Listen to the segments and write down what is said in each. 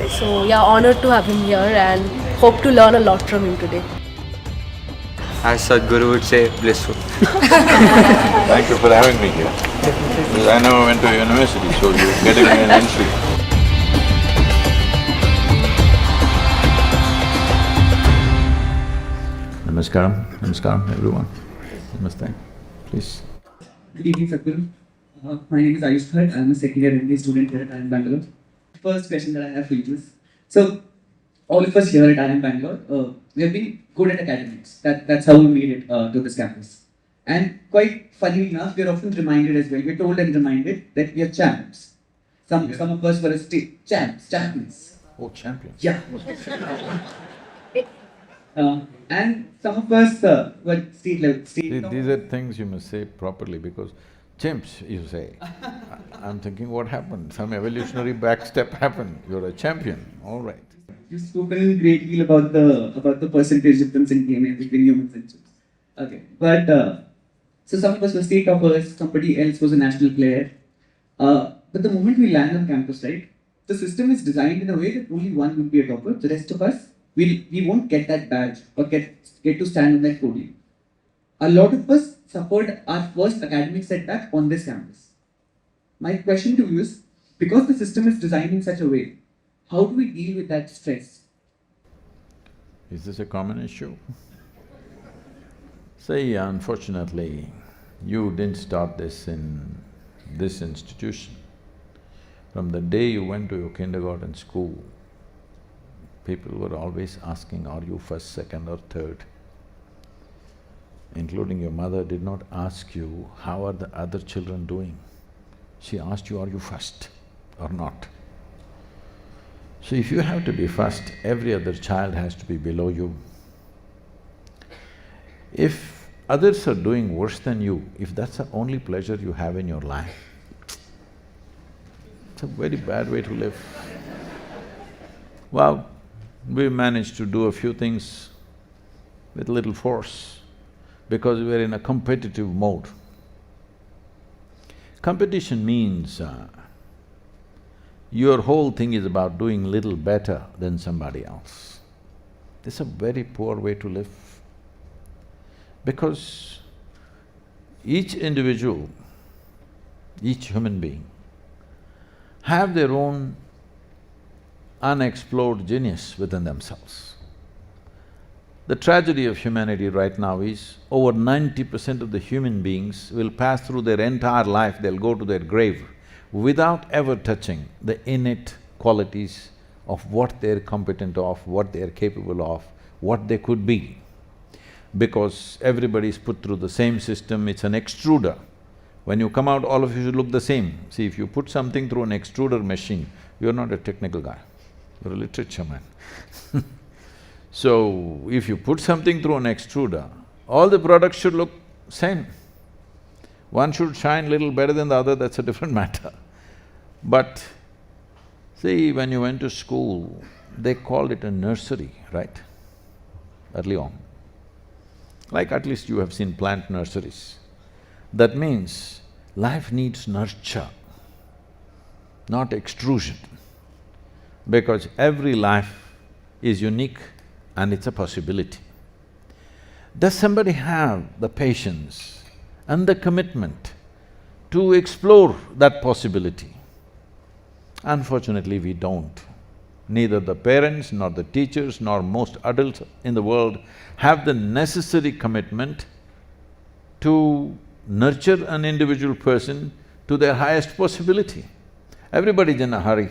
So yeah, honored to have him here and hope to learn a lot from him today. As Sadhguru would say, blissful. Thank you for having me here. Because I never went to university, so you're getting me an entry. Namaskaram everyone. Namaste, please. Good evening, Sadhguru. My name is Ayush Bhatt. I'm a second year MBA student here at IIM Bangalore. First question that I have for you is, so all of us here at IIM Bangalore, we have been good at academics. That's how we made it to this campus. And quite funny enough, we are often reminded as well, we're told and reminded that we are champs. Some of us were champions. Oh, champions. Yeah. And some of us were state level. See, these are things you must say properly because chimps, you say. I'm thinking, what happened? Some evolutionary backstep happened. You're a champion, all right. You've spoken a great deal about the percentage difference in DNA between humans and chimps. Okay, but so some of us were state toppers, somebody else was a national player. But the moment we land on campus, right, the system is designed in a way that only one will be a topper. The rest of us, we won't get that badge or get to stand on that podium. A lot of us suffered our first academic setback on this campus. My question to you is, because the system is designed in such a way, how do we deal with that stress? Is this a common issue? Say, unfortunately, you didn't start this in this institution. From the day you went to your kindergarten school, people were always asking, are you first, second or third? Including your mother did not ask you, how are the other children doing? She asked you, are you first or not? So if you have to be first, every other child has to be below you. If others are doing worse than you, if that's the only pleasure you have in your life, it's a very bad way to live. Well, we managed to do a few things with little force because we're in a competitive mode. Competition means your whole thing is about doing little better than somebody else. It's a very poor way to live because each individual, each human being have their own unexplored genius within themselves. The tragedy of humanity right now is over 90% of the human beings will pass through their entire life, they'll go to their grave without ever touching the innate qualities of what they're competent of, what they're capable of, what they could be. Because everybody's put through the same system, it's an extruder. When you come out, all of you should look the same. See, if you put something through an extruder machine, you're not a technical guy, you're a literature man. So, if you put something through an extruder, all the products should look same. One should shine little better than the other, that's a different matter. But see, when you went to school, they called it a nursery, right? Early on. Like at least you have seen plant nurseries. That means life needs nurture, not extrusion. Because every life is unique and it's a possibility. Does somebody have the patience and the commitment to explore that possibility? Unfortunately, we don't. Neither the parents, nor the teachers, nor most adults in the world have the necessary commitment to nurture an individual person to their highest possibility. Everybody's in a hurry.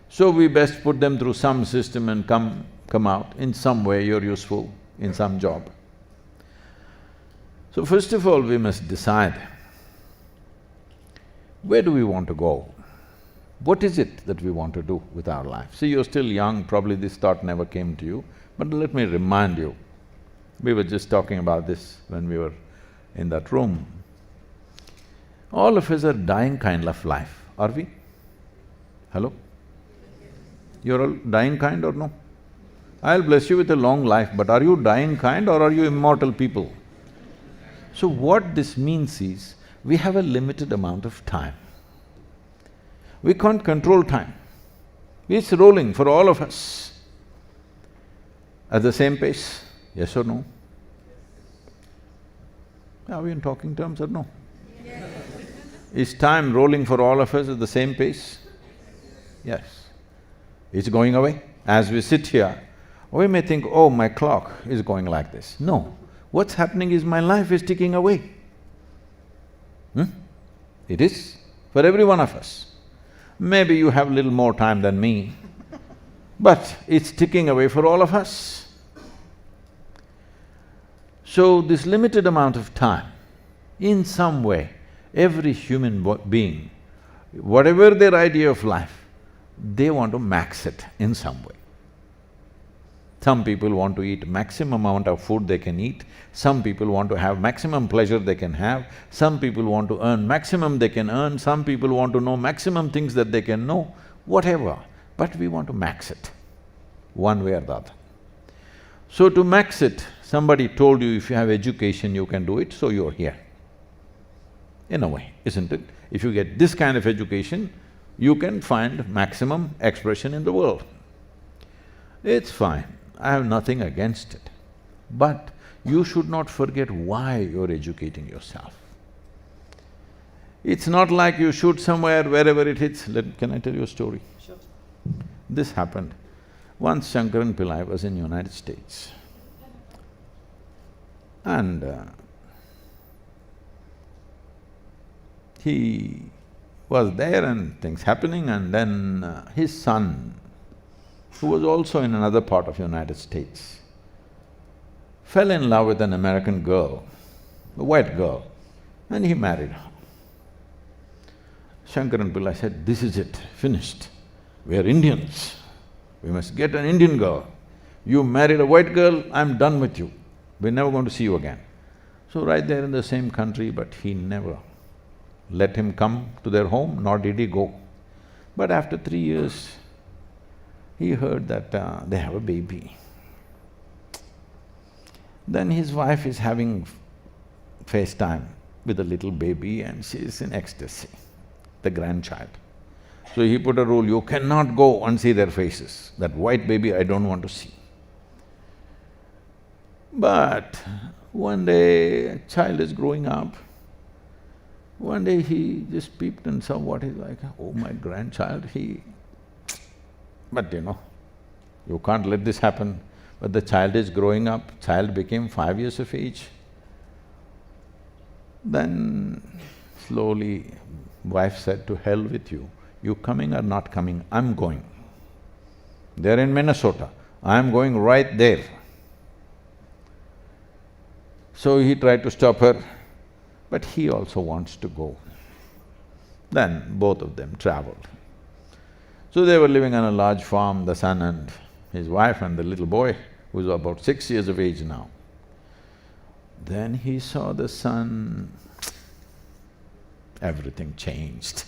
So we best put them through some system and come out. In some way you're useful, in some job. So first of all, we must decide, where do we want to go? What is it that we want to do with our life? See, you're still young, probably this thought never came to you, but let me remind you, we were just talking about this when we were in that room. All of us are dying kind of life, are we? Hello? You're all dying kind or no? I'll bless you with a long life, but are you dying kind or are you immortal people? So what this means is, we have a limited amount of time. We can't control time. It's rolling for all of us. At the same pace, yes or no? Are we in talking terms or no? Is time rolling for all of us at the same pace? Yes. It's going away. As we sit here, we may think, oh, my clock is going like this. No, what's happening is my life is ticking away. It is, for every one of us. Maybe you have a little more time than me, but it's ticking away for all of us. So this limited amount of time, in some way, every human being, whatever their idea of life, they want to max it in some way. Some people want to eat maximum amount of food they can eat, some people want to have maximum pleasure they can have, some people want to earn maximum they can earn, some people want to know maximum things that they can know, whatever, but we want to max it, one way or the other. So to max it, somebody told you if you have education you can do it, so you're here. In a way, isn't it? If you get this kind of education, you can find maximum expression in the world. It's fine, I have nothing against it. But you should not forget why you're educating yourself. It's not like you shoot somewhere, wherever it hits. Can I tell you a story? Sure. This happened. Once Shankaran Pillai was in United States and he was there and things happening, and then his son, who was also in another part of United States, fell in love with an American girl, a white girl, and he married her. Shankaran Pillai said, this is it, finished. We are Indians, we must get an Indian girl. You married a white girl, I'm done with you. We're never going to see you again. So right there in the same country, but he never let him come to their home, nor did he go. But after 3 years, he heard that they have a baby. Then his wife is having FaceTime with a little baby and she's in ecstasy, the grandchild. So he put a rule, you cannot go and see their faces. That white baby I don't want to see. But one day, a child is growing up. One day he just peeped and saw what is like, oh, my grandchild, But you can't let this happen. But the child is growing up, child became 5 years of age. Then slowly, wife said, to hell with you. You coming or not coming, I'm going. They're in Minnesota, I'm going right there. So he tried to stop her, but he also wants to go. Then both of them traveled. So they were living on a large farm, the son and his wife and the little boy, who's about 6 years of age now. Then he saw the son, everything changed.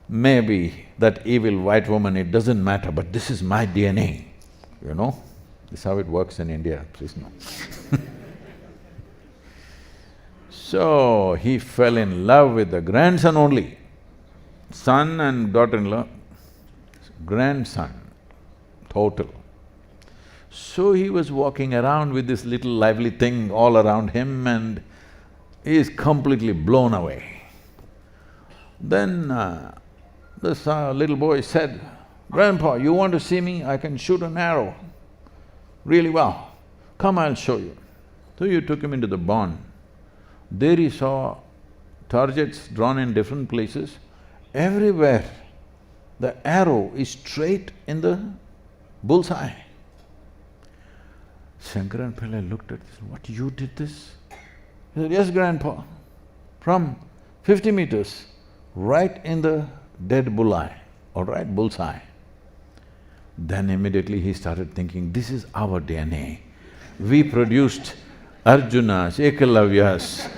Maybe that evil white woman, it doesn't matter, but this is my DNA, This is how it works in India, please know. So he fell in love with the grandson only, son and daughter-in-law, grandson, total. So he was walking around with this little lively thing all around him and he is completely blown away. Then this little boy said, Grandpa, you want to see me? I can shoot an arrow really well. Come, I'll show you. So you took him into the barn. There he saw targets drawn in different places. Everywhere, the arrow is straight in the bullseye. Shankaran Pillai looked at this, what, you did this? He said, yes, Grandpa. From 50 meters, right in the dead bullseye, bullseye. Then immediately he started thinking, this is our DNA. We produced Arjunas, Ekalavyas,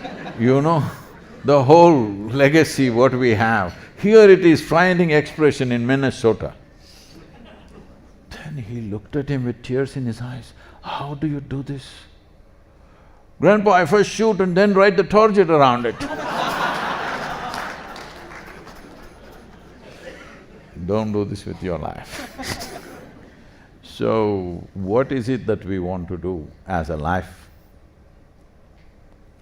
the whole legacy what we have. Here it is finding expression in Minnesota. Then he looked at him with tears in his eyes. How do you do this? Grandpa, I first shoot and then write the target around it. don't do this with your life. So, what is it that we want to do as a life?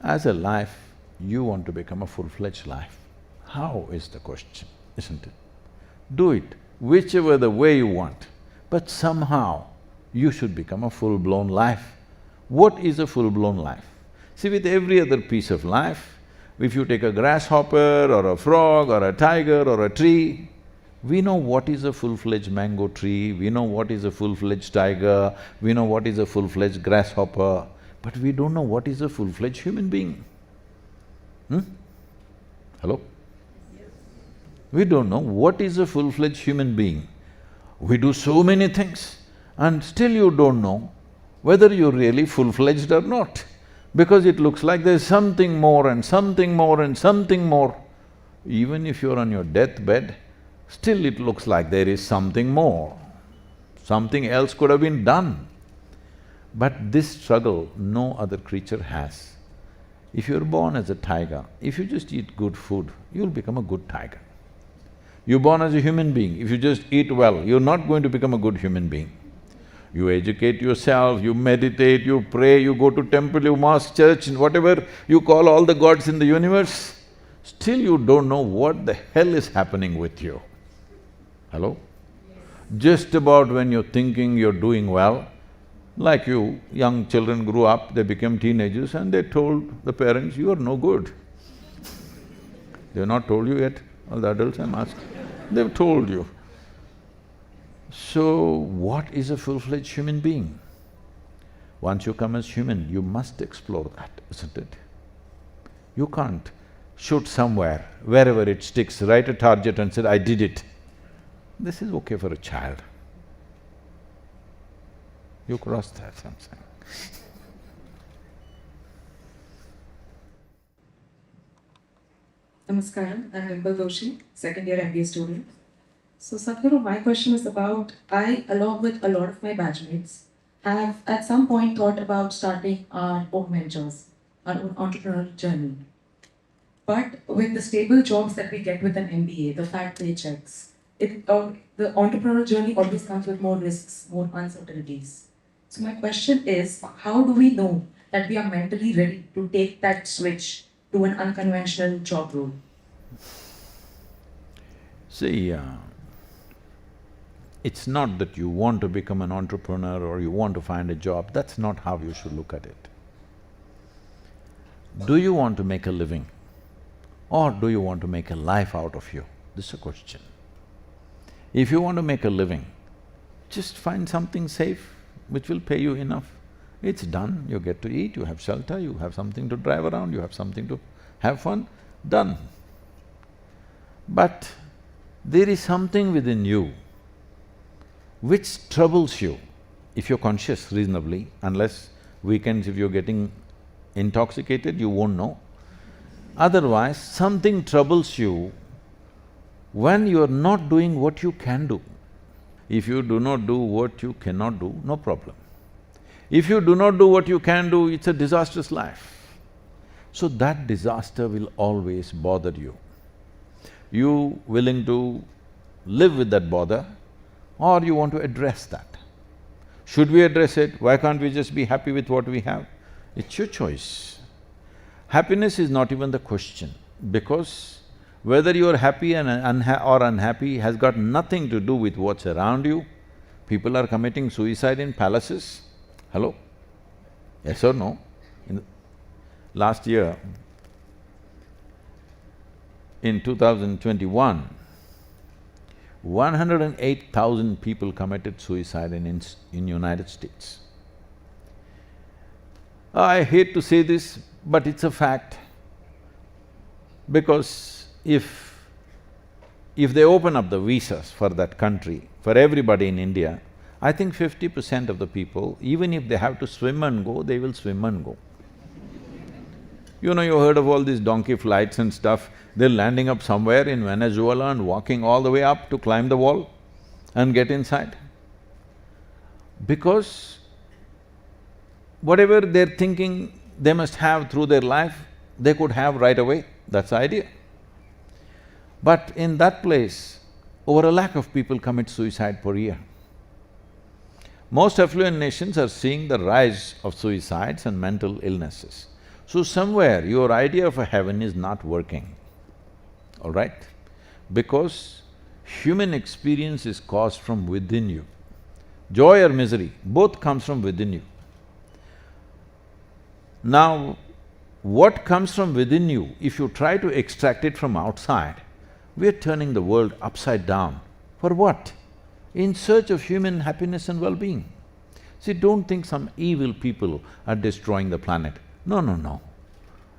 As a life, you want to become a full-fledged life. How is the question, isn't it? Do it whichever the way you want, but somehow you should become a full-blown life. What is a full-blown life? See, with every other piece of life, if you take a grasshopper or a frog or a tiger or a tree, we know what is a full-fledged mango tree, we know what is a full-fledged tiger, we know what is a full-fledged grasshopper, but we don't know what is a full-fledged human being. Hello? We don't know what is a full-fledged human being. We do so many things and still you don't know whether you're really full-fledged or not, because it looks like there's something more and something more and something more. Even if you're on your deathbed, still it looks like there is something more. Something else could have been done. But this struggle no other creature has. If you're born as a tiger, if you just eat good food, you'll become a good tiger. You're born as a human being, if you just eat well, you're not going to become a good human being. You educate yourself, you meditate, you pray, you go to temple, you mosque, church, and whatever you call all the gods in the universe, still you don't know what the hell is happening with you. Hello? Just about when you're thinking you're doing well, like you, young children grew up, they became teenagers and they told the parents, you are no good. They've not told you yet, all the adults I'm asking, they've told you. So, what is a full-fledged human being? Once you come as human, you must explore that, isn't it? You can't shoot somewhere, wherever it sticks, write a target and say, I did it. This is okay for a child. You cross that, I'm saying. Namaskaram, I'm Vimple Doshi, second year MBA student. So Sadhguru, my question is about, I along with a lot of my batchmates have at some point thought about starting our own ventures, our own entrepreneurial journey. But with the stable jobs that we get with an MBA, the fat paychecks, the entrepreneurial journey always comes with more risks, more uncertainties. So my question is, how do we know that we are mentally ready to take that switch to an unconventional job role? See, it's not that you want to become an entrepreneur or you want to find a job, that's not how you should look at it. Do you want to make a living or do you want to make a life out of you? This is a question. If you want to make a living, just find something safe which will pay you enough. It's done, you get to eat, you have shelter, you have something to drive around, you have something to have fun, done. But there is something within you which troubles you, if you're conscious reasonably, unless weekends if you're getting intoxicated, you won't know. Otherwise, something troubles you when you're not doing what you can do. If you do not do what you cannot do, no problem. If you do not do what you can do, it's a disastrous life. So that disaster will always bother you. You willing to live with that bother or you want to address that? Should we address it? Why can't we just be happy with what we have? It's your choice. Happiness is not even the question, because whether you're happy and or unhappy has got nothing to do with what's around you. People are committing suicide in palaces. Hello? Yes or no? Last year, in 2021, 108,000 people committed suicide in United States. I hate to say this, but it's a fact, because if they open up the visas for that country, for everybody in India, I think 50% of the people, even if they have to swim and go, they will swim and go. You know, you heard of all these donkey flights and stuff, they're landing up somewhere in Venezuela and walking all the way up to climb the wall and get inside. Because whatever they're thinking they must have through their life, they could have right away, that's the idea. But in that place, over a lakh of people commit suicide per year. Most affluent nations are seeing the rise of suicides and mental illnesses. So somewhere your idea of a heaven is not working, all right? Because human experience is caused from within you. Joy or misery, both comes from within you. Now, what comes from within you, if you try to extract it from outside, we're turning the world upside down. For what? In search of human happiness and well-being. See, don't think some evil people are destroying the planet. No, no, no.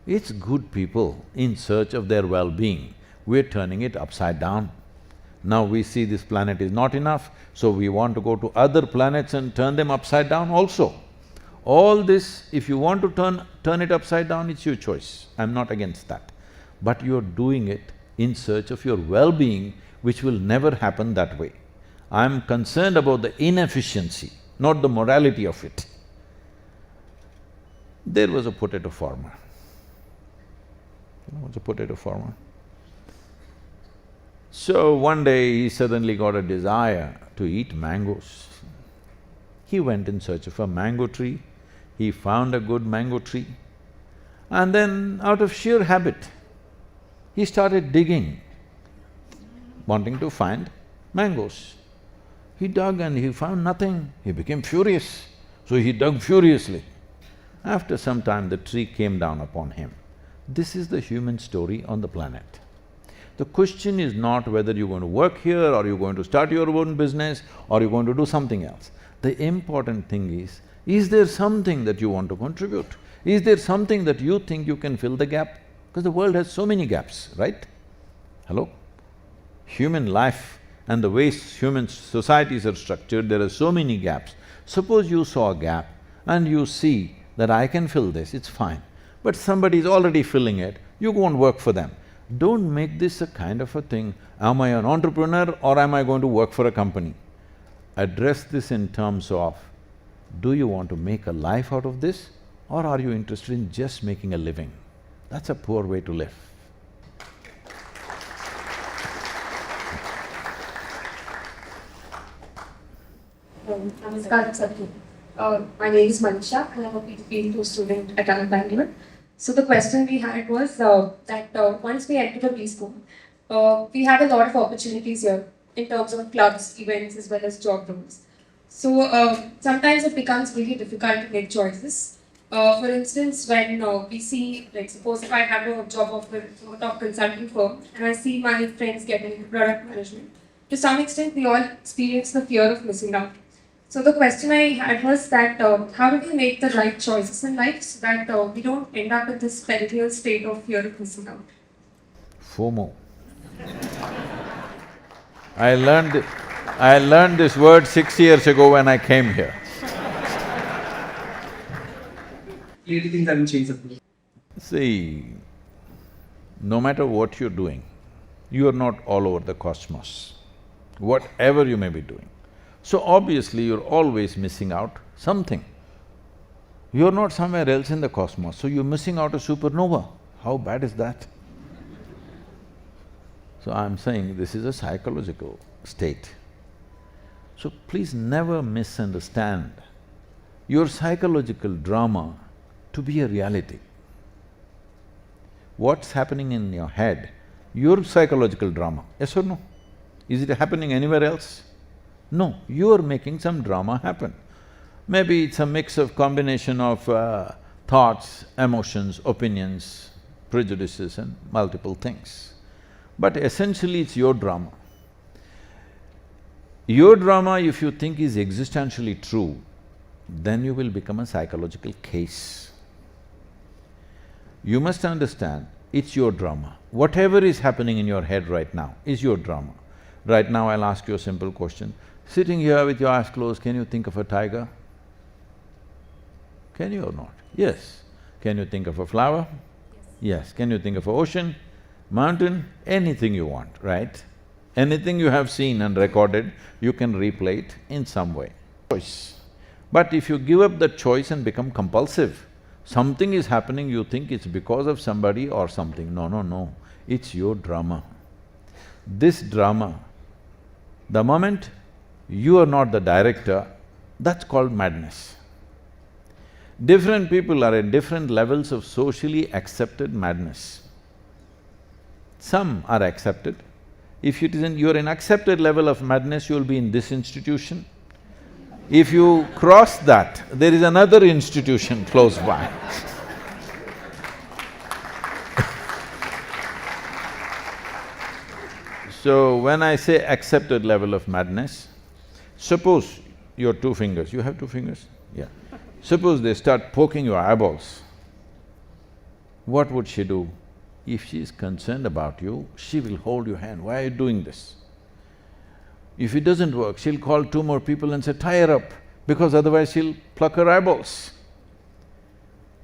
It's good people in search of their well-being. We're turning it upside down. Now we see this planet is not enough, so we want to go to other planets and turn them upside down also. All this, if you want to turn it upside down, it's your choice. I'm not against that. But you're doing it in search of your well-being, which will never happen that way. I'm concerned about the inefficiency, not the morality of it. There was a potato farmer. You know what's a potato farmer? So one day he suddenly got a desire to eat mangoes. He went in search of a mango tree, he found a good mango tree, and then out of sheer habit, he started digging, wanting to find mangoes. He dug and he found nothing, he became furious, so he dug furiously. After some time, the tree came down upon him. This is the human story on the planet. The question is not whether you're going to work here or you're going to start your own business or you're going to do something else. The important thing is there something that you want to contribute? Is there something that you think you can fill the gap? Because the world has so many gaps, right? Hello? Human life and the way human societies are structured, there are so many gaps. Suppose you saw a gap and you see that I can fill this, it's fine. But somebody is already filling it, you won't work for them. Don't make this a kind of a thing, am I an entrepreneur or am I going to work for a company? Address this in terms of, do you want to make a life out of this or are you interested in just making a living? That's a poor way to live. Namaskar, Sadhguru. My name is Manisha and I'm a PhD student at IIM Bangalore. So the question we had was that once we entered the B school, we had a lot of opportunities here in terms of clubs, events as well as job roles. So sometimes it becomes really difficult to make choices. For instance, when we see, like suppose if I have a job offer from a top consulting firm and I see my friends getting into product management, to some extent we all experience the fear of missing out. So the question I had was that how do we make the right choices in life so that we don't end up in this perennial state of fear of missing out? FOMO. I learned this word 6 years ago when I came here. Clearly things haven't changed, Sadhguru. See, no matter what you're doing, you are not all over the cosmos, whatever you may be doing. So obviously you're always missing out something. You're not somewhere else in the cosmos, so you're missing out a supernova. How bad is that? So I'm saying this is a psychological state. So please never misunderstand your psychological drama to be a reality. What's happening in your head, your psychological drama, yes or no? Is it happening anywhere else? No, you're making some drama happen. Maybe it's a mix of combination of thoughts, emotions, opinions, prejudices and multiple things. But essentially it's your drama. Your drama, if you think is existentially true, then you will become a psychological case. You must understand, it's your drama. Whatever is happening in your head right now is your drama. Right now I'll ask you a simple question. Sitting here with your eyes closed, can you think of a tiger? Can you or not? Yes. Can you think of a flower? Yes. Can you think of an ocean, mountain? Anything you want, right? Anything you have seen and recorded, you can replay it in some way. Choice. But if you give up the choice and become compulsive, something is happening, you think it's because of somebody or something. No, no, no. It's your drama. This drama The moment you are not the director, that's called madness. Different people are at different levels of socially accepted madness. Some are accepted. If you're in accepted level of madness, you'll be in this institution. If you cross that, there is another institution close by. So when I say accepted level of madness, suppose your two fingers, you have two fingers? Yeah. Suppose they start poking your eyeballs, what would she do? If she is concerned about you, she will hold your hand, why are you doing this? If it doesn't work, she'll call two more people and say, tie her up, because otherwise she'll pluck her eyeballs.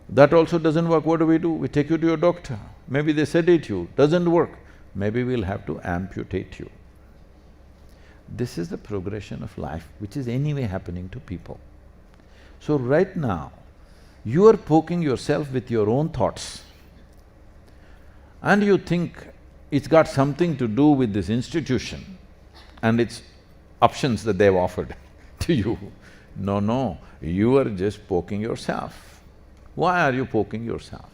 That also doesn't work, what do? We take you to your doctor. Maybe they sedate you, doesn't work. Maybe we'll have to amputate you. This is the progression of life which is anyway happening to people. So right now, you are poking yourself with your own thoughts and you think it's got something to do with this institution and its options that they've offered to you. No, you are just poking yourself. Why are you poking yourself?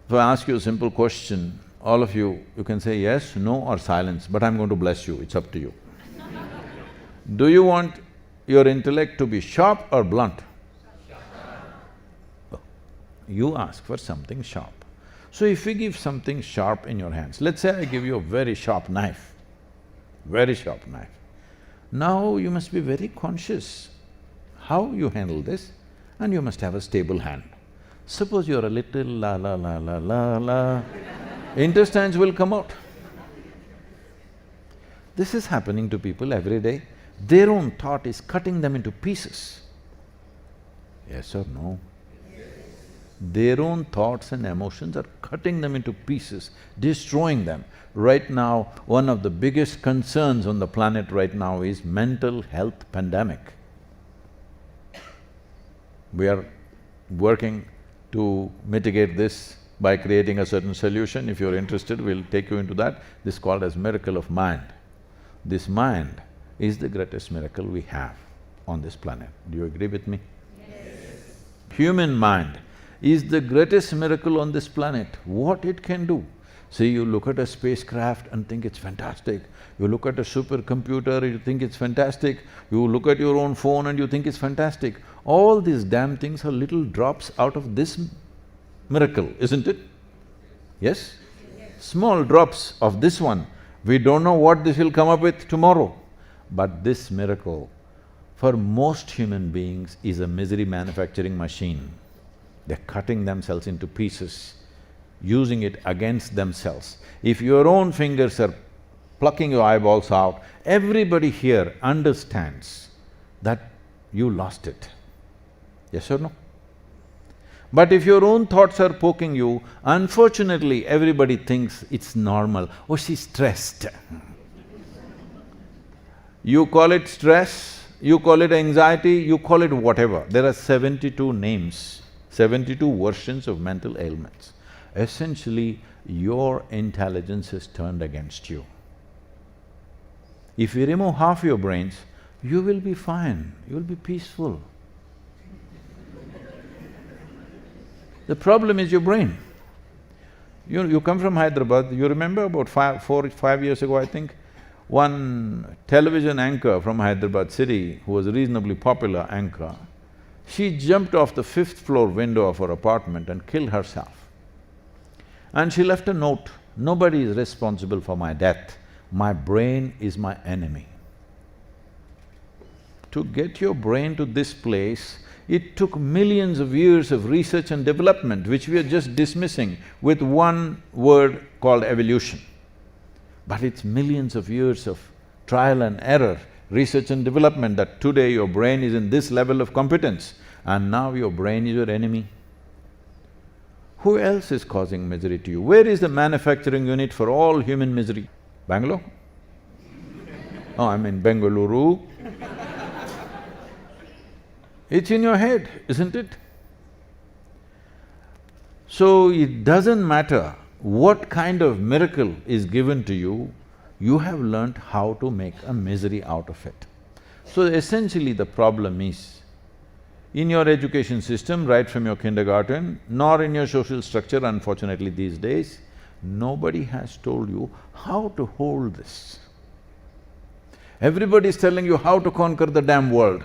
If I ask you a simple question, all of you can say yes, no or silence, but I'm going to bless you, it's up to you. Do you want your intellect to be sharp or blunt? Oh, you ask for something sharp. So if we give something sharp in your hands, let's say I give you a very sharp knife, very sharp knife. Now you must be very conscious how you handle this and you must have a stable hand. Suppose you're a little la la la la la la, intestines will come out. This is happening to people every day. Their own thought is cutting them into pieces. Yes or no? Their own thoughts and emotions are cutting them into pieces, destroying them. Right now, one of the biggest concerns on the planet right now is mental health pandemic. We are working to mitigate this by creating a certain solution. If you're interested, we'll take you into that. This is called as miracle of mind. This mind is the greatest miracle we have on this planet. Do you agree with me? Yes. Human mind is the greatest miracle on this planet, what it can do. See, you look at a spacecraft and think it's fantastic. You look at a supercomputer, you think it's fantastic. You look at your own phone and you think it's fantastic. All these damn things are little drops out of this miracle, isn't it? Yes? Small drops of this one. We don't know what this will come up with tomorrow. But this miracle, for most human beings, is a misery manufacturing machine. They're cutting themselves into pieces, using it against themselves. If your own fingers are plucking your eyeballs out, everybody here understands that you lost it. Yes or no? But if your own thoughts are poking you, unfortunately everybody thinks it's normal, oh she's stressed. You call it stress, you call it anxiety, you call it whatever. There are 72 names, 72 versions of mental ailments. Essentially, your intelligence is turned against you. If you remove half your brains, you will be fine, you will be peaceful. The problem is your brain. You come from Hyderabad, you remember about 5 years ago, I think, one television anchor from Hyderabad city, who was a reasonably popular anchor, she jumped off the 5th floor window of her apartment and killed herself. And she left a note, nobody is responsible for my death, my brain is my enemy. To get your brain to this place, it took millions of years of research and development, which we are just dismissing with one word called evolution. But it's millions of years of trial and error, research and development that today your brain is in this level of competence and now your brain is your enemy. Who else is causing misery to you? Where is the manufacturing unit for all human misery? Bangalore? Oh, I mean Bengaluru. It's in your head, isn't it? So it doesn't matter what kind of miracle is given to you, you have learnt how to make a misery out of it. So essentially the problem is, in your education system, right from your kindergarten, nor in your social structure, unfortunately these days, nobody has told you how to hold this. Everybody is telling you how to conquer the damn world.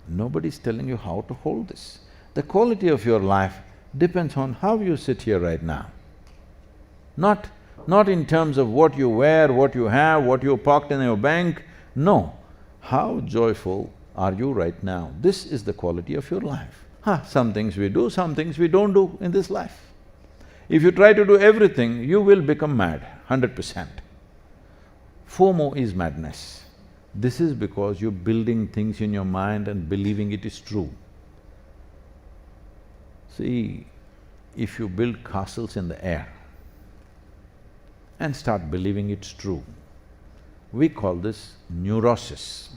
Nobody is telling you how to hold this. The quality of your life depends on how you sit here right now. Not in terms of what you wear, what you have, what you parked in your bank, no. How joyful are you right now? This is the quality of your life. Some things we do, some things we don't do in this life. If you try to do everything, you will become mad, 100%. FOMO is madness. This is because you're building things in your mind and believing it is true. See, if you build castles in the air and start believing it's true, we call this neurosis.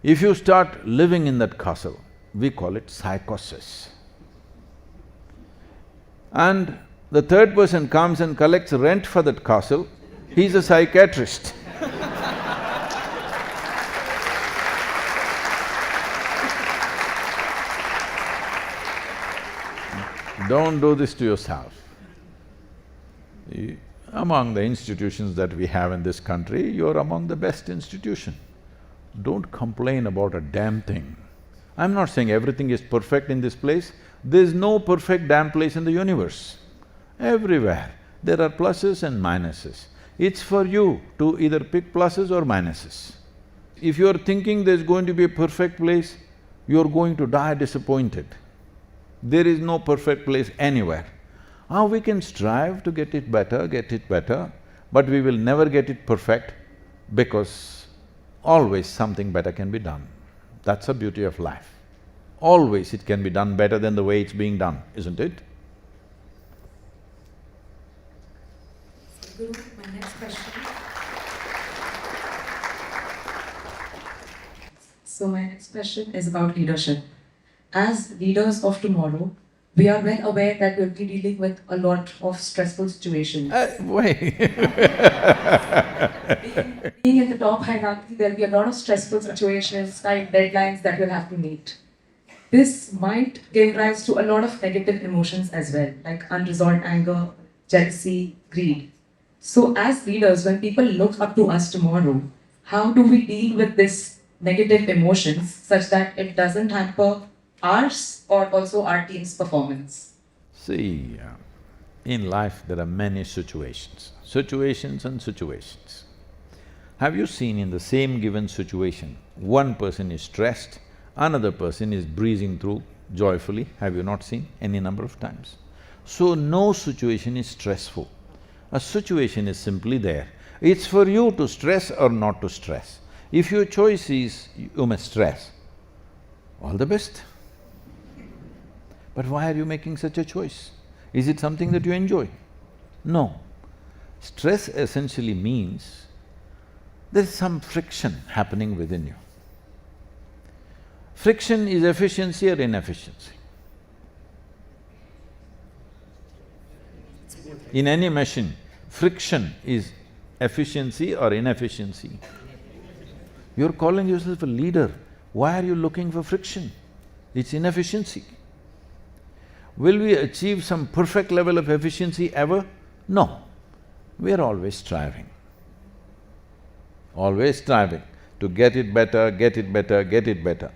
If you start living in that castle, we call it psychosis. And the third person comes and collects rent for that castle, he's a psychiatrist. Don't do this to yourself. Among the institutions that we have in this country, you're among the best institution. Don't complain about a damn thing. I'm not saying everything is perfect in this place. There's no perfect damn place in the universe. Everywhere, there are pluses and minuses. It's for you to either pick pluses or minuses. If you're thinking there's going to be a perfect place, you're going to die disappointed. There is no perfect place anywhere. We can strive to get it better, but we will never get it perfect because always something better can be done. That's the beauty of life. Always it can be done better than the way it's being done, isn't it? Guru, my next question. So my next question is about leadership. As leaders of tomorrow, we are well aware that we'll be dealing with a lot of stressful situations. Wait Being in the top hierarchy, there'll be a lot of stressful situations, tight deadlines that we'll have to meet. This might give rise to a lot of negative emotions as well, like unresolved anger, jealousy, greed. So as leaders, when people look up to us tomorrow, how do we deal with this negative emotions such that it doesn't hamper ours or also our team's performance? See, in life there are many situations and situations. Have you seen in the same given situation, one person is stressed, another person is breezing through joyfully? Have you not seen any number of times? So no situation is stressful. A situation is simply there. It's for you to stress or not to stress. If your choice is you must stress, all the best. But why are you making such a choice? Is it something that you enjoy? No. Stress essentially means there's some friction happening within you. Friction is efficiency or inefficiency. In any machine, friction is efficiency or inefficiency. You're calling yourself a leader, why are you looking for friction? It's inefficiency. Will we achieve some perfect level of efficiency ever? No. We're always striving to get it better.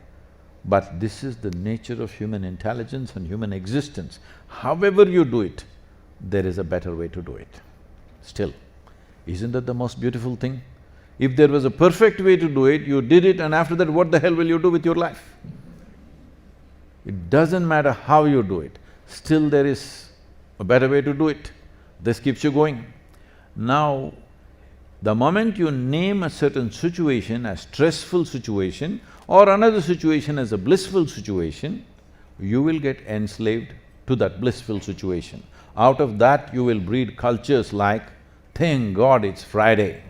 But this is the nature of human intelligence and human existence. However you do it, there is a better way to do it. Still, isn't that the most beautiful thing? If there was a perfect way to do it, you did it, and after that, what the hell will you do with your life? It doesn't matter how you do it, still there is a better way to do it. This keeps you going. Now, the moment you name a certain situation as stressful situation or another situation as a blissful situation, you will get enslaved to that blissful situation. Out of that, you will breed cultures like, thank God it's Friday.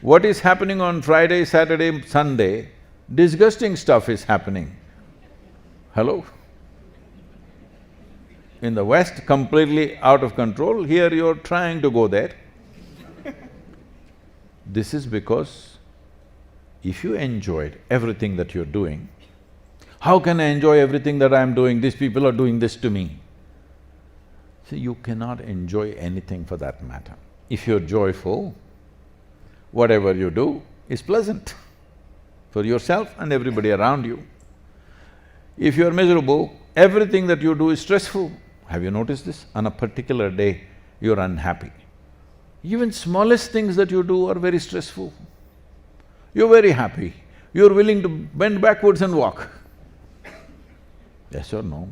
What is happening on Friday, Saturday, Sunday, disgusting stuff is happening. Hello? In the West, completely out of control, here you're trying to go there. This is because if you enjoyed everything that you're doing, how can I enjoy everything that I'm doing? These people are doing this to me. See, you cannot enjoy anything for that matter. If you're joyful, whatever you do is pleasant for yourself and everybody around you. If you're miserable, everything that you do is stressful. Have you noticed this? On a particular day, you're unhappy. Even smallest things that you do are very stressful. You're very happy, you're willing to bend backwards and walk. Yes or no?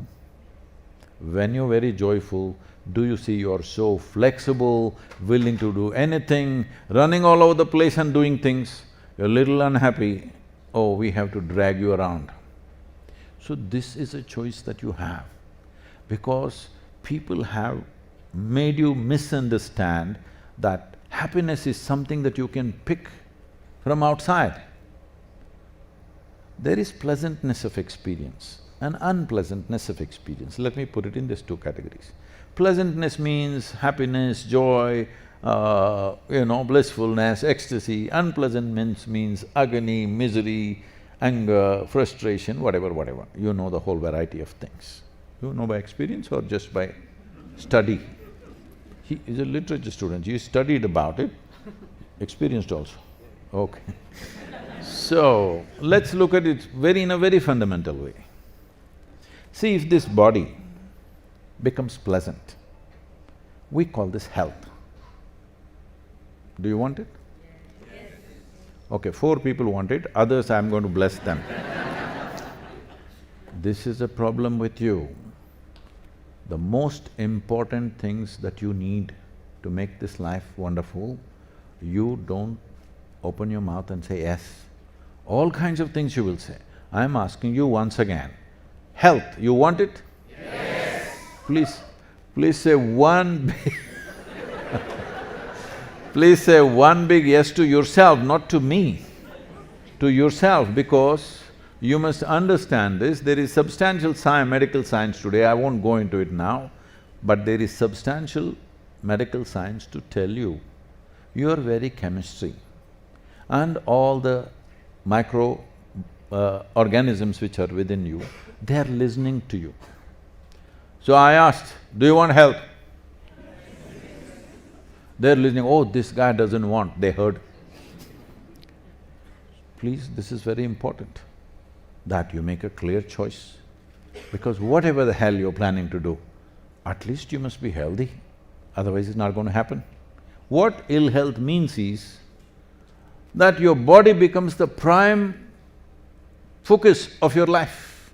When you're very joyful, do you see you're so flexible, willing to do anything, running all over the place and doing things? You're a little unhappy, oh, we have to drag you around. So this is a choice that you have, because people have made you misunderstand that happiness is something that you can pick from outside. There is pleasantness of experience and unpleasantness of experience. Let me put it in these two categories. Pleasantness means happiness, joy, blissfulness, ecstasy. Unpleasantness means agony, misery, anger, frustration, whatever. You know the whole variety of things. You know by experience or just by study? He is a literature student, he studied about it, experienced also. Okay. So, let's look at it in a very fundamental way. See, if this body becomes pleasant, we call this health. Do you want it? Yes. Okay, 4 people want it, others I'm going to bless them. This is a problem with you. The most important things that you need to make this life wonderful, you don't open your mouth and say yes. All kinds of things you will say. I'm asking you once again, health, you want it? Yes. Please say one big please say one big yes to yourself, not to me, to yourself, because you must understand this, there is substantial medical science today, I won't go into it now, but there is substantial medical science to tell you, your very chemistry and all the micro organisms which are within you, they are listening to you. So I asked, do you want help? They're listening, oh, this guy doesn't want, they heard. Please, this is very important, that you make a clear choice, because whatever the hell you're planning to do, at least you must be healthy, otherwise it's not going to happen. What ill health means is that your body becomes the prime focus of your life.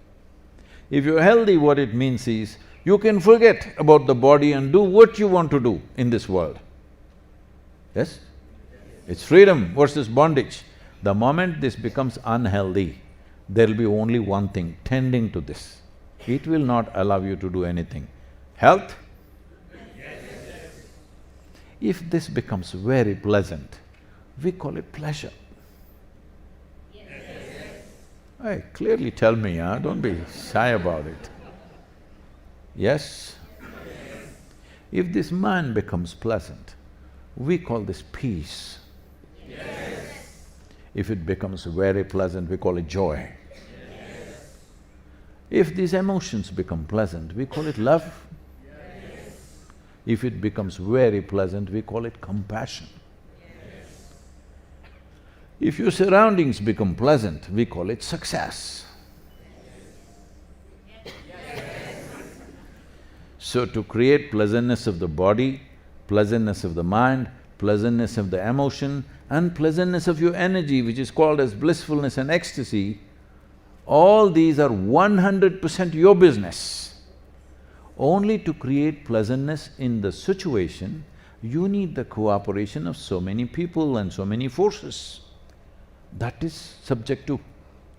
If you're healthy, what it means is, you can forget about the body and do what you want to do in this world. Yes? It's freedom versus bondage. The moment this becomes unhealthy, there'll be only one thing tending to this. It will not allow you to do anything. Health? If this becomes very pleasant, we call it pleasure. Hey, clearly tell me, don't be shy about it. Yes? If this mind becomes pleasant, we call this peace. If it becomes very pleasant, we call it joy. If these emotions become pleasant, we call it love. If it becomes very pleasant, we call it compassion. If your surroundings become pleasant, we call it success. So to create pleasantness of the body, pleasantness of the mind, pleasantness of the emotion and pleasantness of your energy, which is called as blissfulness and ecstasy, all these are 100% your business. Only to create pleasantness in the situation, you need the cooperation of so many people and so many forces. That is subject to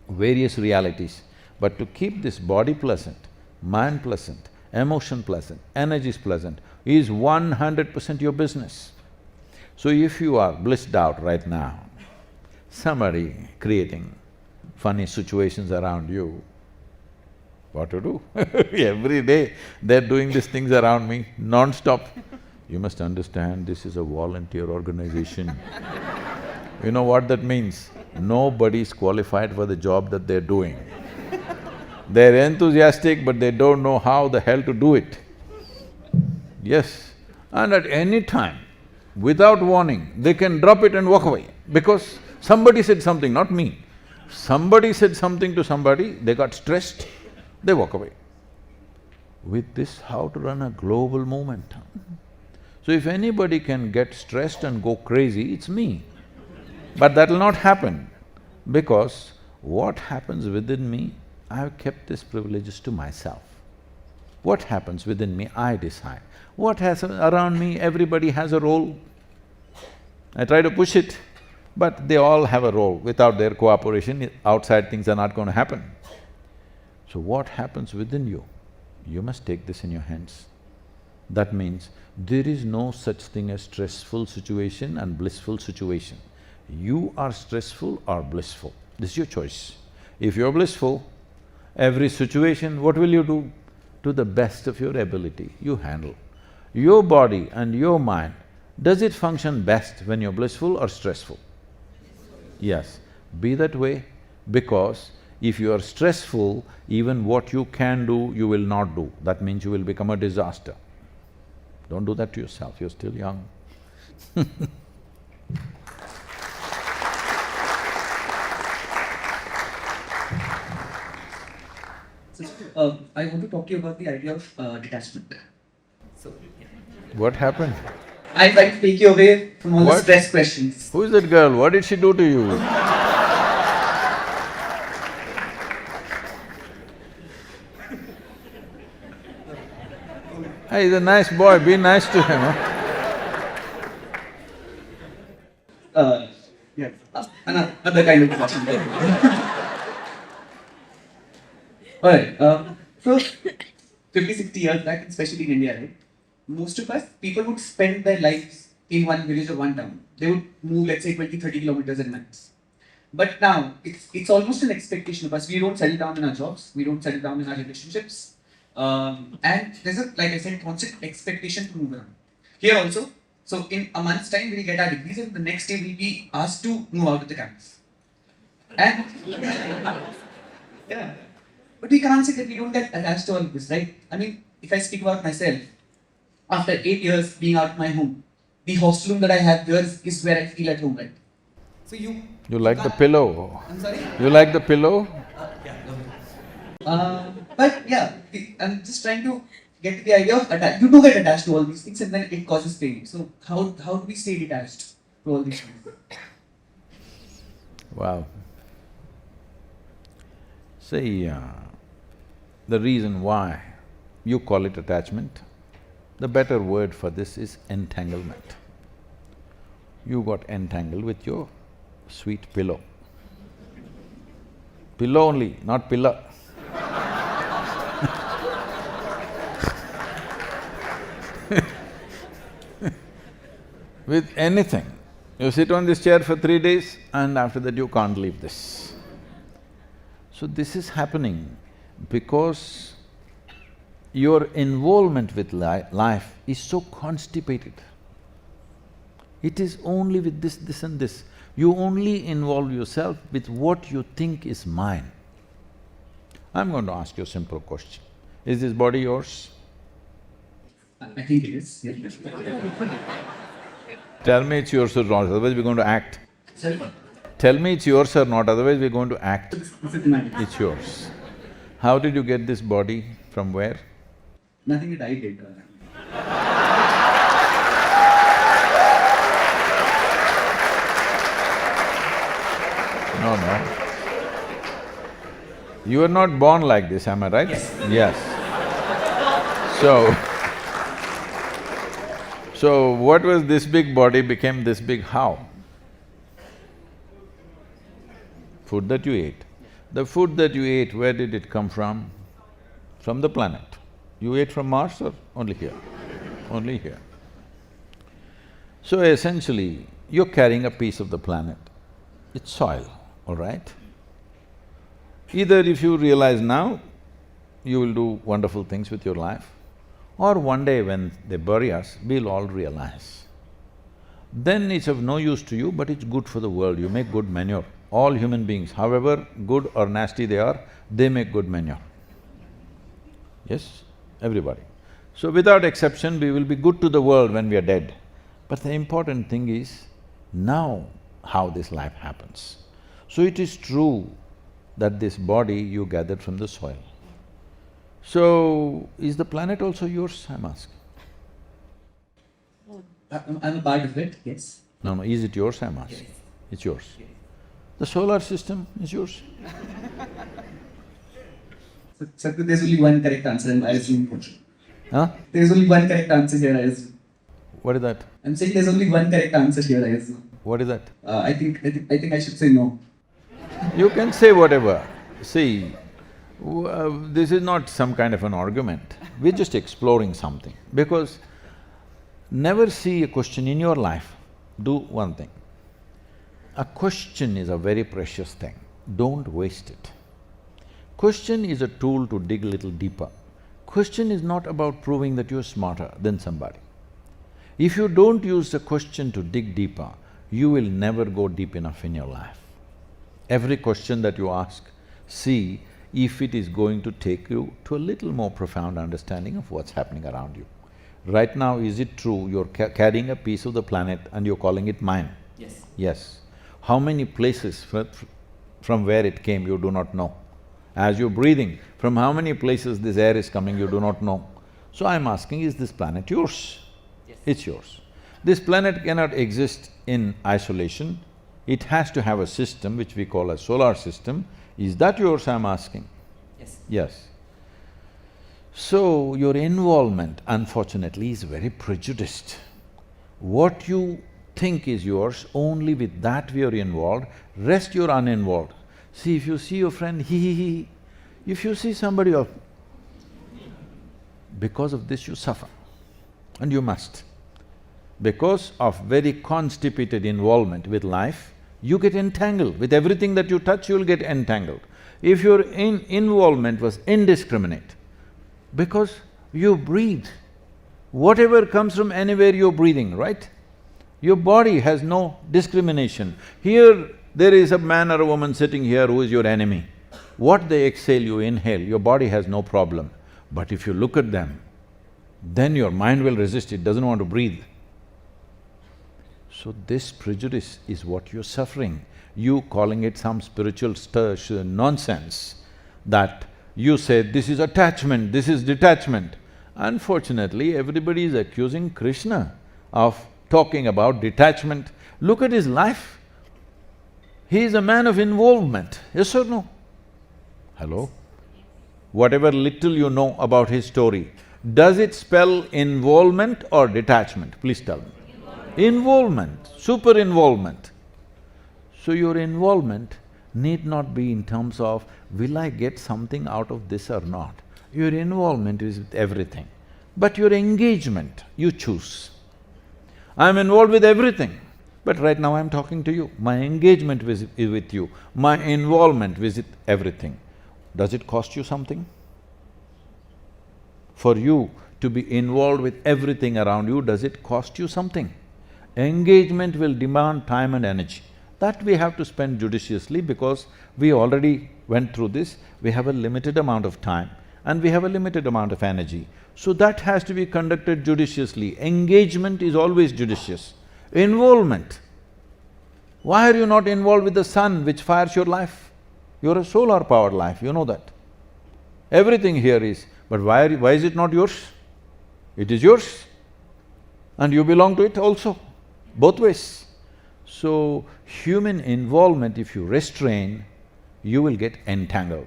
various realities. But to keep this body pleasant, mind pleasant, emotion pleasant, energies pleasant, is 100% your business. So if you are blissed out right now, somebody creating funny situations around you, What to do? Every day they're doing these things around me, non-stop. You must understand, this is a volunteer organization. You know what that means? Nobody's qualified for the job that they're doing. They're enthusiastic, but they don't know how the hell to do it. Yes, and at any time, without warning, they can drop it and walk away because somebody said something, not me. Somebody said something to somebody, they got stressed, they walk away. With this, how to run a global movement? So if anybody can get stressed and go crazy, it's me. But that'll not happen because what happens within me, I've kept these privileges to myself. What happens within me, I decide. What has around me, everybody has a role. I try to push it, but they all have a role. Without their cooperation, outside things are not going to happen. So what happens within you, you must take this in your hands. That means there is no such thing as stressful situation and blissful situation. You are stressful or blissful, this is your choice. If you're blissful, every situation, what will you do? To the best of your ability, you handle. Your body and your mind, does it function best when you're blissful or stressful? Yes, be that way, because if you are stressful, even what you can do, you will not do. That means you will become a disaster. Don't do that to yourself, you're still young. So, I want to talk to you about the idea of detachment. So, What happened? I try to take you away from all the What? stress questions. Who is that girl? What did she do to you? Hey, he's a nice boy, be nice to him, huh? Yeah, another kind of detachment. Alright, so 50, 60 years back, especially in India, right? Most of us, people would spend their lives in one village or one town. They would move, let's say, 20, 30 kilometers at max. But now, it's almost an expectation of us. We don't settle down in our jobs, we don't settle down in our relationships. And there's a, like I said, constant expectation to move around. Here also, so in a month's time, we'll get our degrees and the next day we'll be asked to move out of the campus. And yeah, but we can't say that we don't get attached to all of this, right? I mean, if I speak about myself, after 8 years being out of my home, the hostel room that I have here is where I feel at home, right? So You like the can't- pillow? I'm sorry? You like the pillow? But yeah, I'm just trying to get to the idea of you do get attached to all these things and then it causes pain. So how do we stay detached to all these things? Wow. See, the reason why you call it attachment, the better word for this is entanglement. You got entangled with your sweet pillow. Pillow only, not pillar. With anything, you sit on this chair for 3 days and after that you can't leave this. So this is happening because your involvement with life is so constipated. It is only with this, this and this. You only involve yourself with what you think is mine. I'm going to ask you a simple question. Is this body yours? I think it is, yeah. Tell me it's yours or not, otherwise we're going to act. Sorry? Tell me it's yours or not, otherwise we're going to act. This is mine. It's yours. How did you get this body? From where? Nothing that I did. No. You were not born like this, am I right? Yes. So what was this big body became this big how? Food that you ate. The food that you ate, where did it come from? From the planet. You ate from Mars or only here? Only here. So essentially, you're carrying a piece of the planet. It's soil, all right? Either if you realize now, you will do wonderful things with your life, or one day when they bury us, we'll all realize. Then it's of no use to you, but it's good for the world, you make good manure. All human beings, however good or nasty they are, they make good manure. Yes, everybody. So without exception, we will be good to the world when we are dead. But the important thing is now how this life happens. So it is true that this body you gathered from the soil. So, is the planet also yours, I'm asking? I'm a part of it, yes. No, is it yours, I'm asking? Yes. It's yours. Yes. The solar system is yours. So, there's only one correct answer, and I assume. Huh? There's only one correct answer here, I assume. What is that? I'm saying there's only one correct answer here, I assume. What is that? I think I should say no. You can say whatever. See, this is not some kind of an argument, we're just exploring something. Because never see a question in your life, do one thing. A question is a very precious thing, don't waste it. Question is a tool to dig a little deeper. Question is not about proving that you're smarter than somebody. If you don't use the question to dig deeper, you will never go deep enough in your life. Every question that you ask, see if it is going to take you to a little more profound understanding of what's happening around you. Right now, is it true you're carrying a piece of the planet and you're calling it mine? Yes. Yes. How many places from where it came you do not know? As you're breathing, from how many places this air is coming you do not know. So I'm asking, is this planet yours? Yes. It's yours. This planet cannot exist in isolation, it has to have a system which we call a solar system. Is that yours, I'm asking? Yes. Yes. So, your involvement, unfortunately, is very prejudiced. What you think is yours, only with that we are involved, rest you're uninvolved. See, if you see your friend, he. If you see somebody else, because of this you suffer, and you must. Because of very constipated involvement with life, you get entangled. With everything that you touch, you'll get entangled. If your involvement was indiscriminate, because you breathe, whatever comes from anywhere you're breathing, right? Your body has no discrimination. Here, there is a man or a woman sitting here who is your enemy. What they exhale, you inhale, your body has no problem. But if you look at them, then your mind will resist, it doesn't want to breathe. So this prejudice is what you're suffering. You calling it some spiritual nonsense, that you say, this is attachment, this is detachment. Unfortunately, everybody is accusing Krishna of talking about detachment. Look at his life. He is a man of involvement, yes or no? Hello? Whatever little you know about his story, does it spell involvement or detachment? Please tell me. Involvement, super involvement. So your involvement need not be in terms of, will I get something out of this or not? Your involvement is with everything. But your engagement, you choose. I'm involved with everything, but right now I'm talking to you. My engagement is with you, my involvement is with everything. Does it cost you something? For you to be involved with everything around you, does it cost you something? Engagement will demand time and energy. That we have to spend judiciously because we already went through this, we have a limited amount of time and we have a limited amount of energy. So that has to be conducted judiciously. Engagement is always judicious. Involvement. Why are you not involved with the sun which fires your life? You're a solar-powered life, you know that. Everything here is, but why is it not yours? It is yours and you belong to it also, both ways. So, human involvement, if you restrain, you will get entangled.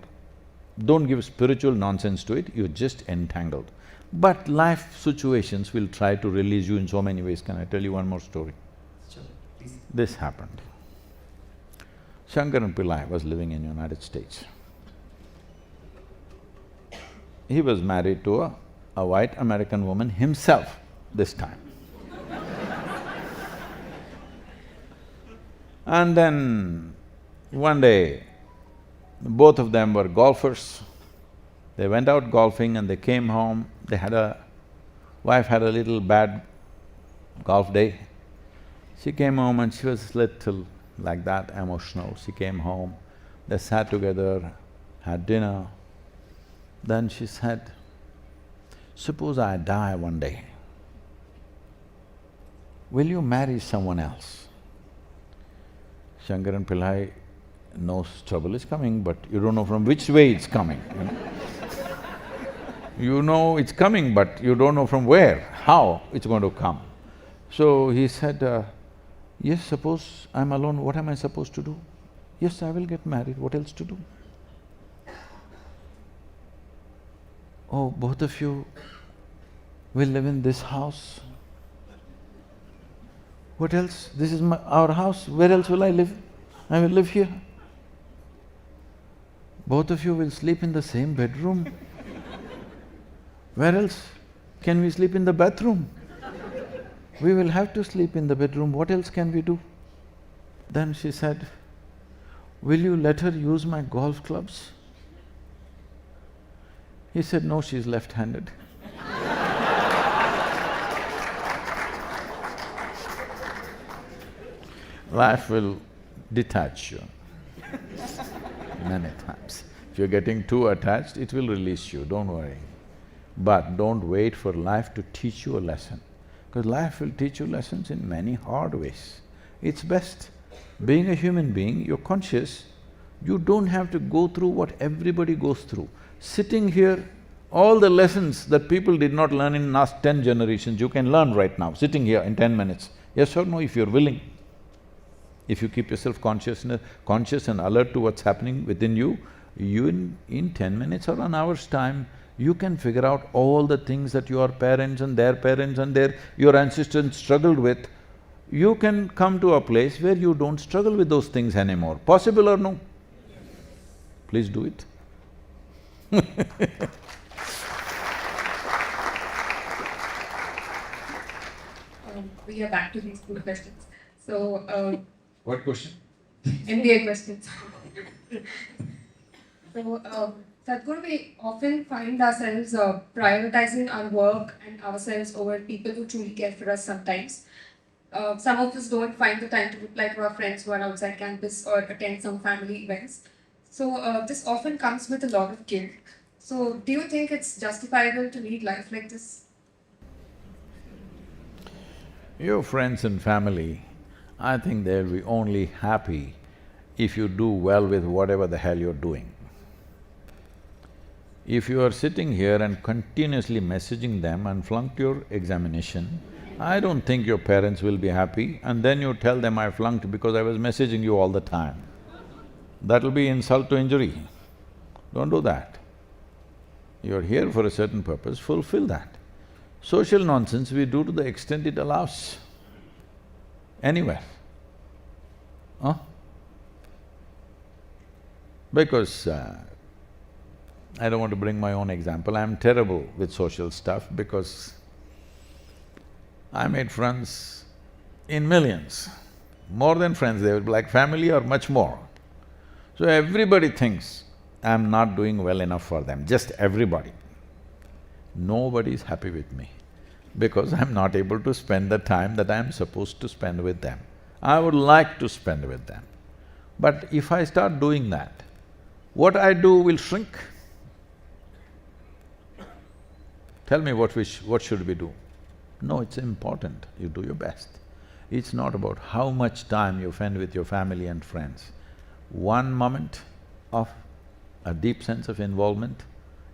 Don't give spiritual nonsense to it, you're just entangled. But life situations will try to release you in so many ways. Can I tell you one more story? Sure, please. This happened. Shankaran Pillai was living in United States. He was married to a white American woman himself this time. And then one day, both of them were golfers They went out golfing and they came home, wife had a little bad golf day. She came home and she was little like that, emotional. She came home, they sat together, had dinner. Then she said, suppose I die one day, will you marry someone else? Shankaran Pillai knows trouble is coming, but you don't know from which way it's coming, you know. You know it's coming, but you don't know from where, how it's going to come. So he said, yes, suppose I'm alone, what am I supposed to do? Yes, I will get married, what else to do? Oh, both of you will live in this house? What else? This is our house, where else will I live? I will live here. Both of you will sleep in the same bedroom. Where else? Can we sleep in the bathroom? We will have to sleep in the bedroom, what else can we do? Then she said, will you let her use my golf clubs? He said, no, she's left-handed. Life will detach you many times. If you're getting too attached, it will release you, don't worry. But don't wait for life to teach you a lesson, because life will teach you lessons in many hard ways. It's best. Being a human being, you're conscious, you don't have to go through what everybody goes through. Sitting here, all the lessons that people did not learn in last 10 generations, you can learn right now, sitting here in 10 minutes. Yes or no, if you're willing. If you keep yourself conscious and alert to what's happening within you, in 10 minutes or an hour's time, you can figure out all the things that your parents and your ancestors struggled with. You can come to a place where you don't struggle with those things anymore. Possible or no? Please do it. We are back to these two questions. So, What question? MBA questions. So, Sadhguru, we often find ourselves prioritizing our work and ourselves over people who truly care for us sometimes. Some of us don't find the time to reply to our friends who are outside campus or attend some family events. So, this often comes with a lot of guilt. So, do you think it's justifiable to lead life like this? Your friends and family, I think they'll be only happy if you do well with whatever the hell you're doing. If you are sitting here and continuously messaging them and flunked your examination, I don't think your parents will be happy, and then you tell them I flunked because I was messaging you all the time. That'll be insult to injury. Don't do that. You're here for a certain purpose, fulfill that. Social nonsense we do to the extent it allows, anywhere. Huh? Because I don't want to bring my own example, I'm terrible with social stuff because I made friends in millions. More than friends, they were like family or much more. So everybody thinks I'm not doing well enough for them, just everybody. Nobody is happy with me because I'm not able to spend the time that I'm supposed to spend with them. I would like to spend with them. But if I start doing that, what I do will shrink. Tell me what should we do? No, it's important, you do your best. It's not about how much time you spend with your family and friends. One moment of a deep sense of involvement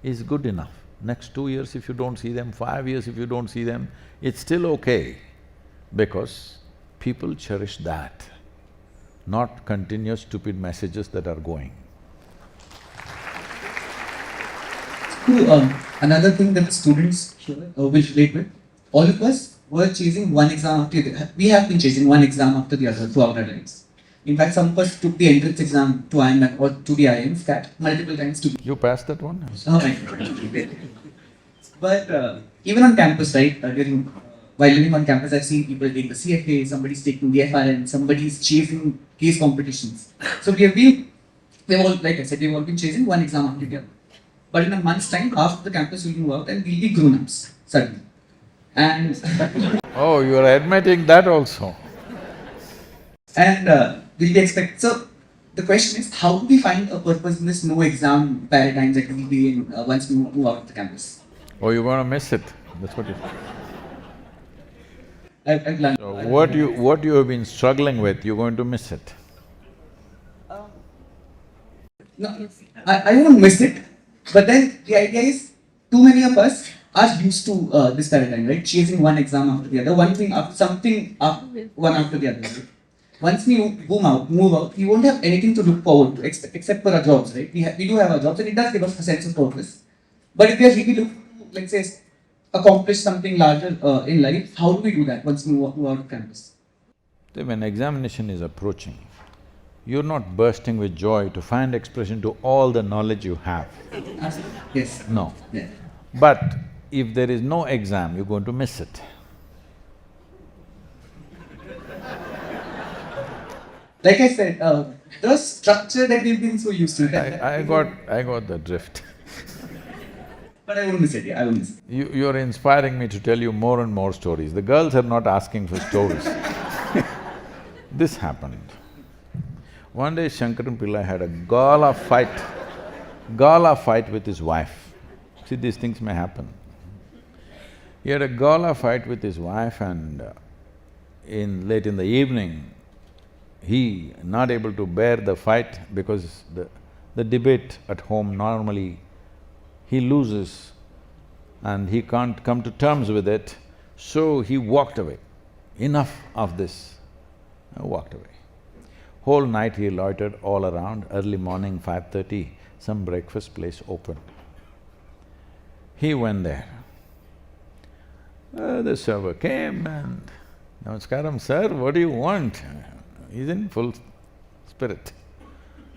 is good enough. Next 2 years if you don't see them, 5 years if you don't see them, it's still okay because people cherish that, not continuous stupid messages that are going. Another thing that students will relate with, all of us were chasing one exam after the other. We have been chasing one exam after the other throughout our lives. In fact, some of us took the entrance exam to IIM or to the IIM SCAT multiple times to… You passed that one? Oh, right. But even on campus, right, while living on campus, I've seen people take the CFA, somebody's taking the FRN, somebody's chasing case competitions. So we've all, like I said, we've all been chasing one exam after the other. but in a month's time, half of the campus will move out and we'll be grown-ups suddenly. And Oh, you are admitting that also. we'll be expect. So the question is, how do we find a purpose in this no exam paradigm that we'll be in once we move out of the campus? Oh, you're gonna miss it, that's what you… I've learned. So what you have been struggling with, you're going to miss it. No, I won't miss it, but then the idea is, too many of us are used to this paradigm, right? Chasing one exam after the other, one thing after something, one after the other. Right? Once we move out, we won't have anything to look forward to except for our jobs, right? We do have our jobs, and it does give us a sense of purpose. But if we are really looking to, let's say, accomplish something larger in life, how do we do that once we move out of campus? See, when examination is approaching, you're not bursting with joy to find expression to all the knowledge you have. Yes. No. Yeah. But if there is no exam, you're going to miss it. Like I said, the structure that we've been so used to. I got the drift. But I won't miss it, yeah, I won't miss it. You're inspiring me to tell you more and more stories. The girls are not asking for stories. This happened. One day Shankaran Pillai had a gala fight with his wife. See, these things may happen. He had a gala fight with his wife and late in the evening, he not able to bear the fight because the debate at home normally he loses and he can't come to terms with it, so he walked away. Enough of this, walked away. Whole night he loitered all around, early morning 5:30, some breakfast place opened. He went there. The server came and, "Namaskaram, sir, what do you want?" He's in full spirit.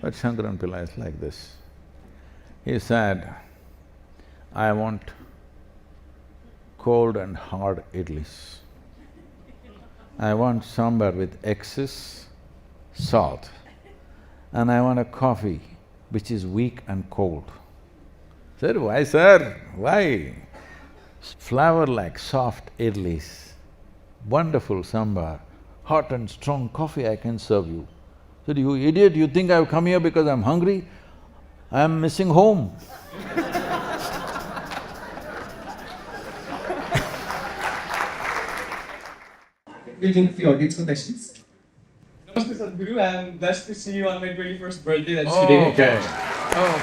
But Shankaran Pillai is like this. He said, "I want cold and hard idlis. I want sambar with excess salt, and I want a coffee which is weak and cold." Said, "Why, sir? Why?" "Flour like soft idlis, wonderful sambar, hot and strong coffee I can serve you." Said, "You idiot, you think I've come here because I'm hungry? I'm missing home." We'll move the audience for questions. Namaste Sadhguru, I'm blessed to see you on my 21st birthday, that's Oh, today. okay. Oh.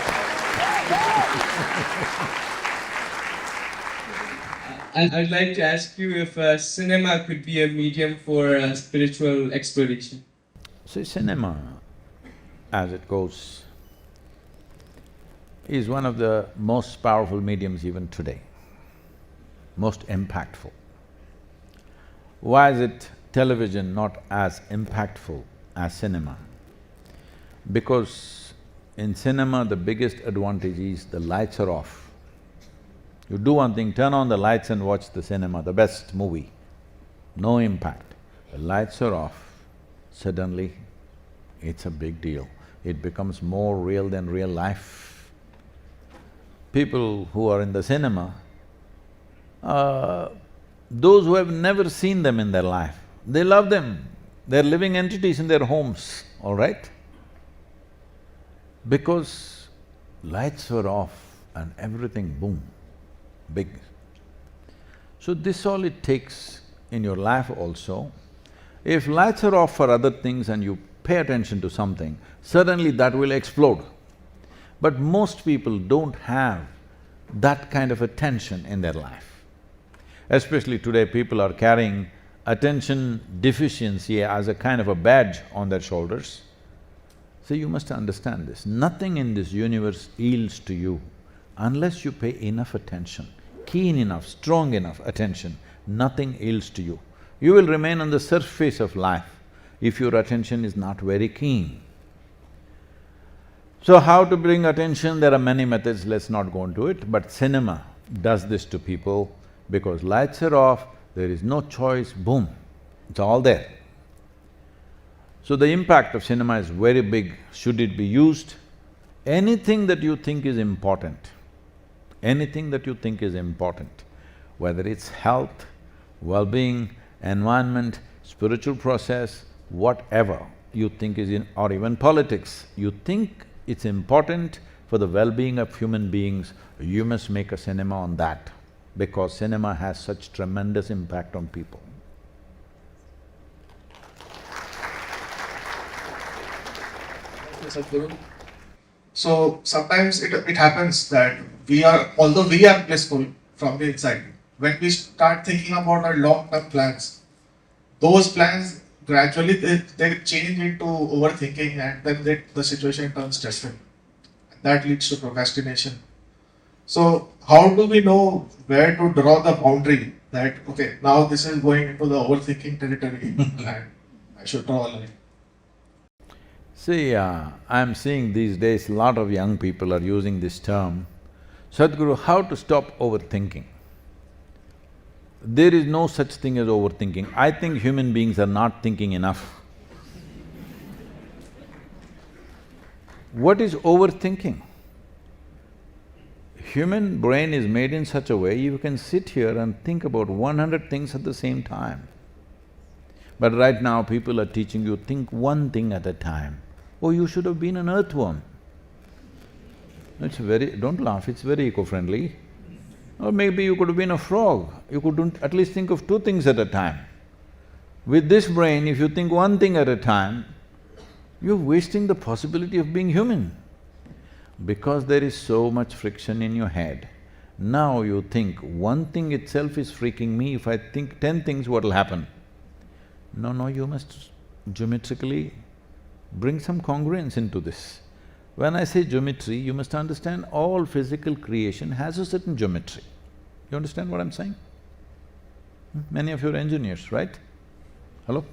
I'd like to ask you if cinema could be a medium for spiritual exploration. See, cinema, as it goes, is one of the most powerful mediums even today, most impactful. Why is it television not as impactful as cinema? Because in cinema, the biggest advantage is the lights are off. You do one thing, turn on the lights and watch the cinema, the best movie, no impact. The lights are off, suddenly it's a big deal. It becomes more real than real life. People who are in the cinema, those who have never seen them in their life, they love them. They're living entities in their homes, all right? Because lights were off and everything, boom, big. So this all it takes in your life also. If lights are off for other things and you pay attention to something, suddenly that will explode. But most people don't have that kind of attention in their life. Especially today, people are carrying attention deficiency as a kind of a badge on their shoulders. So you must understand this, nothing in this universe yields to you unless you pay enough attention, keen enough, strong enough attention, nothing yields to you. You will remain on the surface of life if your attention is not very keen. So how to bring attention? There are many methods, let's not go into it, but cinema does this to people because lights are off, there is no choice, boom, it's all there. So the impact of cinema is very big. Should it be used? Anything that you think is important, anything that you think is important, whether it's health, well-being, environment, spiritual process, whatever you think is in… or even politics, you think it's important for the well-being of human beings, you must make a cinema on that, because cinema has such tremendous impact on people. Sadhguru. So sometimes it happens that although we are blissful from the inside, when we start thinking about our long-term plans, those plans gradually they change into overthinking, and then the situation turns stressful. That leads to procrastination. So how do we know where to draw the boundary that, okay, now this is going into the overthinking territory and I should draw a line? See, I'm seeing these days a lot of young people are using this term, Sadhguru, how to stop overthinking? There is no such thing as overthinking. I think human beings are not thinking enough. What is overthinking? Human brain is made in such a way you can sit here and think about 100 things at the same time. But right now people are teaching you think one thing at a time. Oh, you should have been an earthworm. It's very… don't laugh, it's very eco-friendly. Or maybe you could have been a frog, you could at least think of two things at a time. With this brain, if you think one thing at a time, you're wasting the possibility of being human. Because there is so much friction in your head, now you think one thing itself is freaking me, if I think 10 things, what'll happen? No, you must geometrically bring some congruence into this. When I say geometry, you must understand all physical creation has a certain geometry. You understand what I'm saying? Many of you are engineers, right? Hello?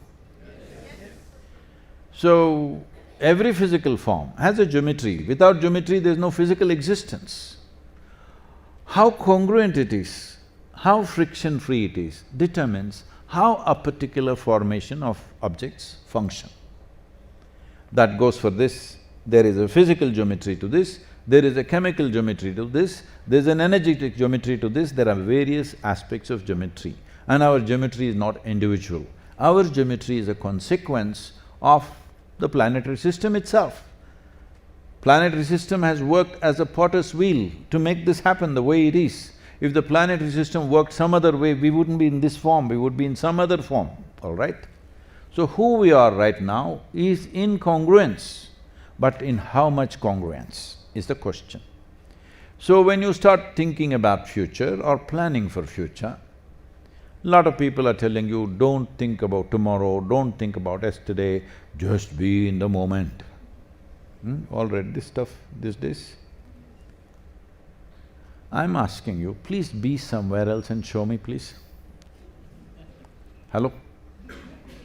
So, every physical form has a geometry. Without geometry, there's no physical existence. How congruent it is, how friction-free it is, determines how a particular formation of objects function. That goes for this. There is a physical geometry to this, there is a chemical geometry to this, there's an energetic geometry to this, there are various aspects of geometry. And our geometry is not individual. Our geometry is a consequence of the planetary system itself. Planetary system has worked as a potter's wheel to make this happen the way it is. If the planetary system worked some other way, we wouldn't be in this form, we would be in some other form, all right? So who we are right now is incongruence, but in how much congruence is the question. So when you start thinking about future or planning for future, lot of people are telling you, don't think about tomorrow, don't think about yesterday, just be in the moment. All read this stuff these days? I'm asking you, please be somewhere else and show me, please. Hello?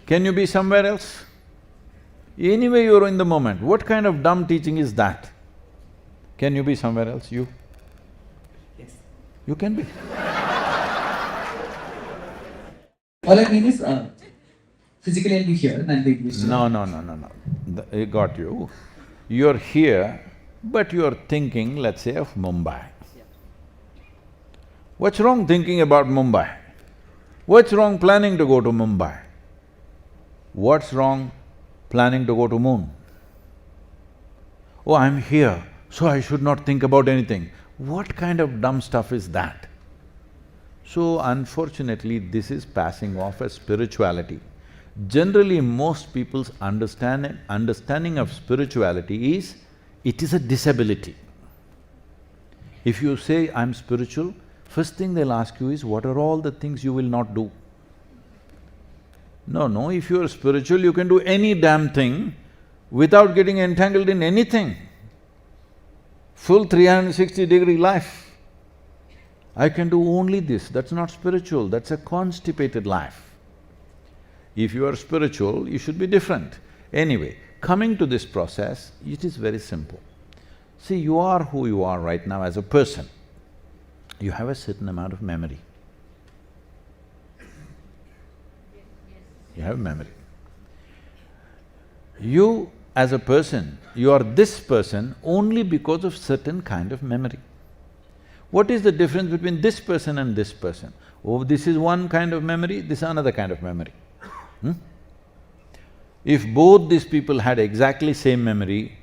Can you be somewhere else? Anyway, you're in the moment. What kind of dumb teaching is that? Can you be somewhere else, you? Yes. You can be. All I mean is, physically I'll be here and I'll be English. No. I got you. You're here, but you're thinking, let's say, of Mumbai. What's wrong thinking about Mumbai? What's wrong planning to go to Mumbai? What's wrong planning to go to moon? Oh, I'm here, so I should not think about anything. What kind of dumb stuff is that? So unfortunately, this is passing off as spirituality. Generally, most people's understanding of spirituality is, it is a disability. If you say, I'm spiritual, first thing they'll ask you is, what are all the things you will not do? No, if you're spiritual, you can do any damn thing without getting entangled in anything. Full 360-degree life. I can do only this, that's not spiritual, that's a constipated life. If you are spiritual, you should be different. Anyway, coming to this process, it is very simple. See, you are who you are right now as a person. You have a certain amount of memory. You have memory. You as a person, you are this person only because of certain kind of memory. What is the difference between this person and this person? Oh, this is one kind of memory, this is another kind of memory. If both these people had exactly same memory,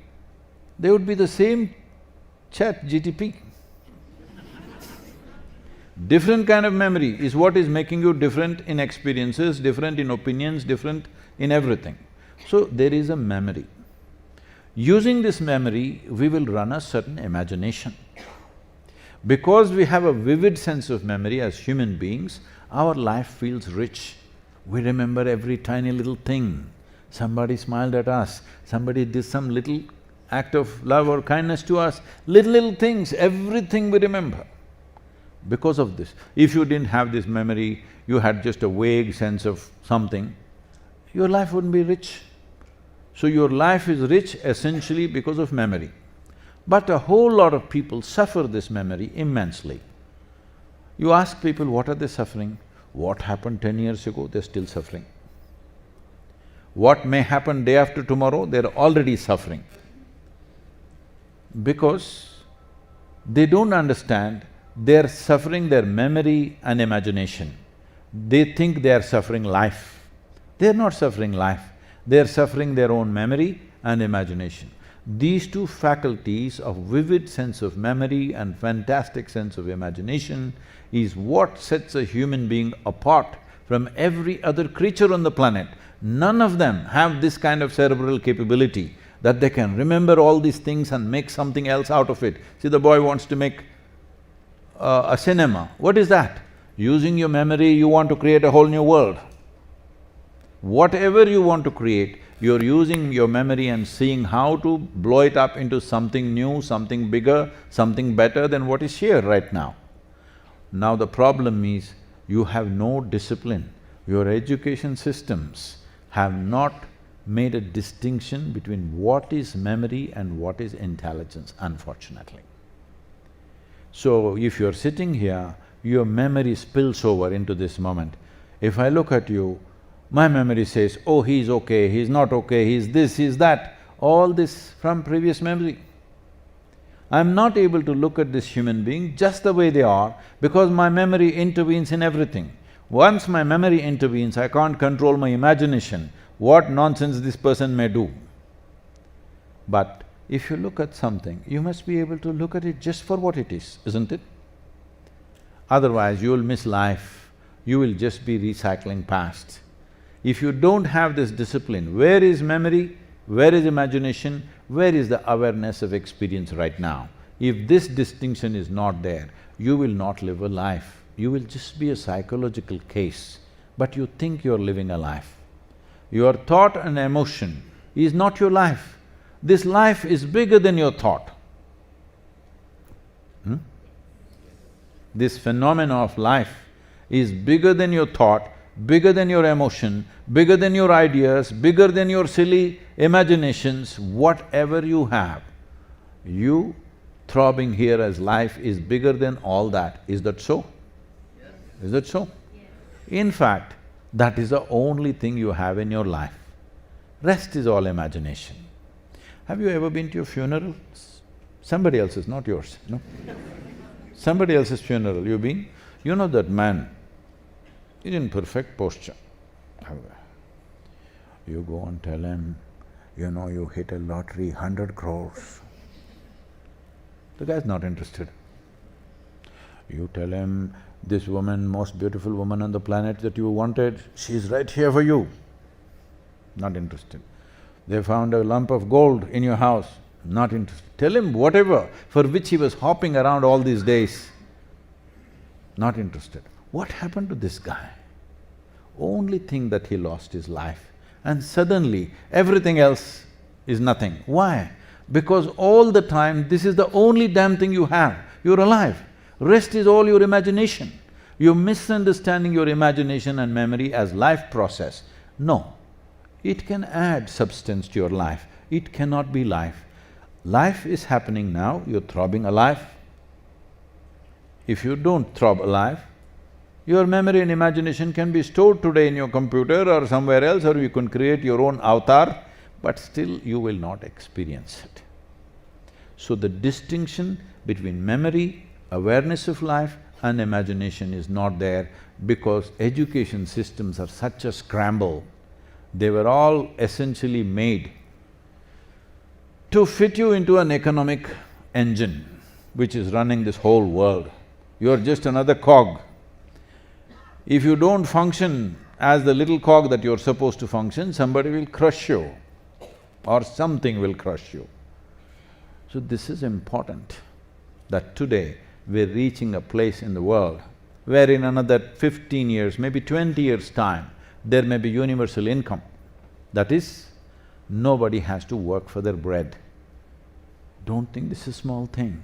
they would be the same chat GTP. Different kind of memory is what is making you different in experiences, different in opinions, different in everything. So there is a memory. Using this memory, we will run a certain imagination. Because we have a vivid sense of memory as human beings, our life feels rich. We remember every tiny little thing. Somebody smiled at us, somebody did some little act of love or kindness to us, little things, everything we remember. Because of this, if you didn't have this memory, you had just a vague sense of something, your life wouldn't be rich. So your life is rich essentially because of memory. But a whole lot of people suffer this memory immensely. You ask people, what are they suffering? What happened 10 years ago, they're still suffering. What may happen day after tomorrow, they're already suffering. Because they don't understand, they're suffering their memory and imagination. They think they are suffering life. They're not suffering life, they're suffering their own memory and imagination. These two faculties of vivid sense of memory and fantastic sense of imagination is what sets a human being apart from every other creature on the planet. None of them have this kind of cerebral capability that they can remember all these things and make something else out of it. See, the boy wants to make a cinema. What is that? Using your memory, you want to create a whole new world. Whatever you want to create, you're using your memory and seeing how to blow it up into something new, something bigger, something better than what is here right now. Now the problem is, you have no discipline. Your education systems have not made a distinction between what is memory and what is intelligence, unfortunately. So if you're sitting here, your memory spills over into this moment. If I look at you, my memory says, oh, he's okay, he's not okay, he's this, he's that, all this from previous memory. I'm not able to look at this human being just the way they are because my memory intervenes in everything. Once my memory intervenes, I can't control my imagination, what nonsense this person may do. But if you look at something, you must be able to look at it just for what it is, isn't it? Otherwise, you will miss life, you will just be recycling past. If you don't have this discipline, where is memory, where is imagination, where is the awareness of experience right now? If this distinction is not there, you will not live a life, you will just be a psychological case, but you think you're living a life. Your thought and emotion is not your life. This life is bigger than your thought. This phenomena of life is bigger than your thought, bigger than your emotion, bigger than your ideas, bigger than your silly imaginations, whatever you have. You throbbing here as life is bigger than all that. Is that so? Is that so? In fact, that is the only thing you have in your life. Rest is all imagination. Have you ever been to a funeral? Somebody else's, not yours, no? Somebody else's funeral, you've been? You know that man is in perfect posture. You go and tell him, you know, you hit a lottery, 100 crores. The guy's not interested. You tell him, this woman, most beautiful woman on the planet that you wanted, she's right here for you. Not interested. They found a lump of gold in your house, not interested. Tell him whatever for which he was hopping around all these days, not interested. What happened to this guy? Only thing that he lost his life, and suddenly everything else is nothing. Why? Because all the time this is the only damn thing you have, you're alive. Rest is all your imagination. You're misunderstanding your imagination and memory as life process. No, it can add substance to your life, it cannot be life. Life is happening now, you're throbbing alive. If you don't throb alive, your memory and imagination can be stored today in your computer or somewhere else, or you can create your own avatar, but still you will not experience it. So the distinction between memory, awareness of life and imagination is not there because education systems are such a scramble. They were all essentially made to fit you into an economic engine which is running this whole world. You're just another cog. If you don't function as the little cog that you're supposed to function, somebody will crush you or something will crush you. So this is important, that today we're reaching a place in the world where in another 15 years, maybe 20 years' time, there may be universal income. That is, nobody has to work for their bread. Don't think this is a small thing.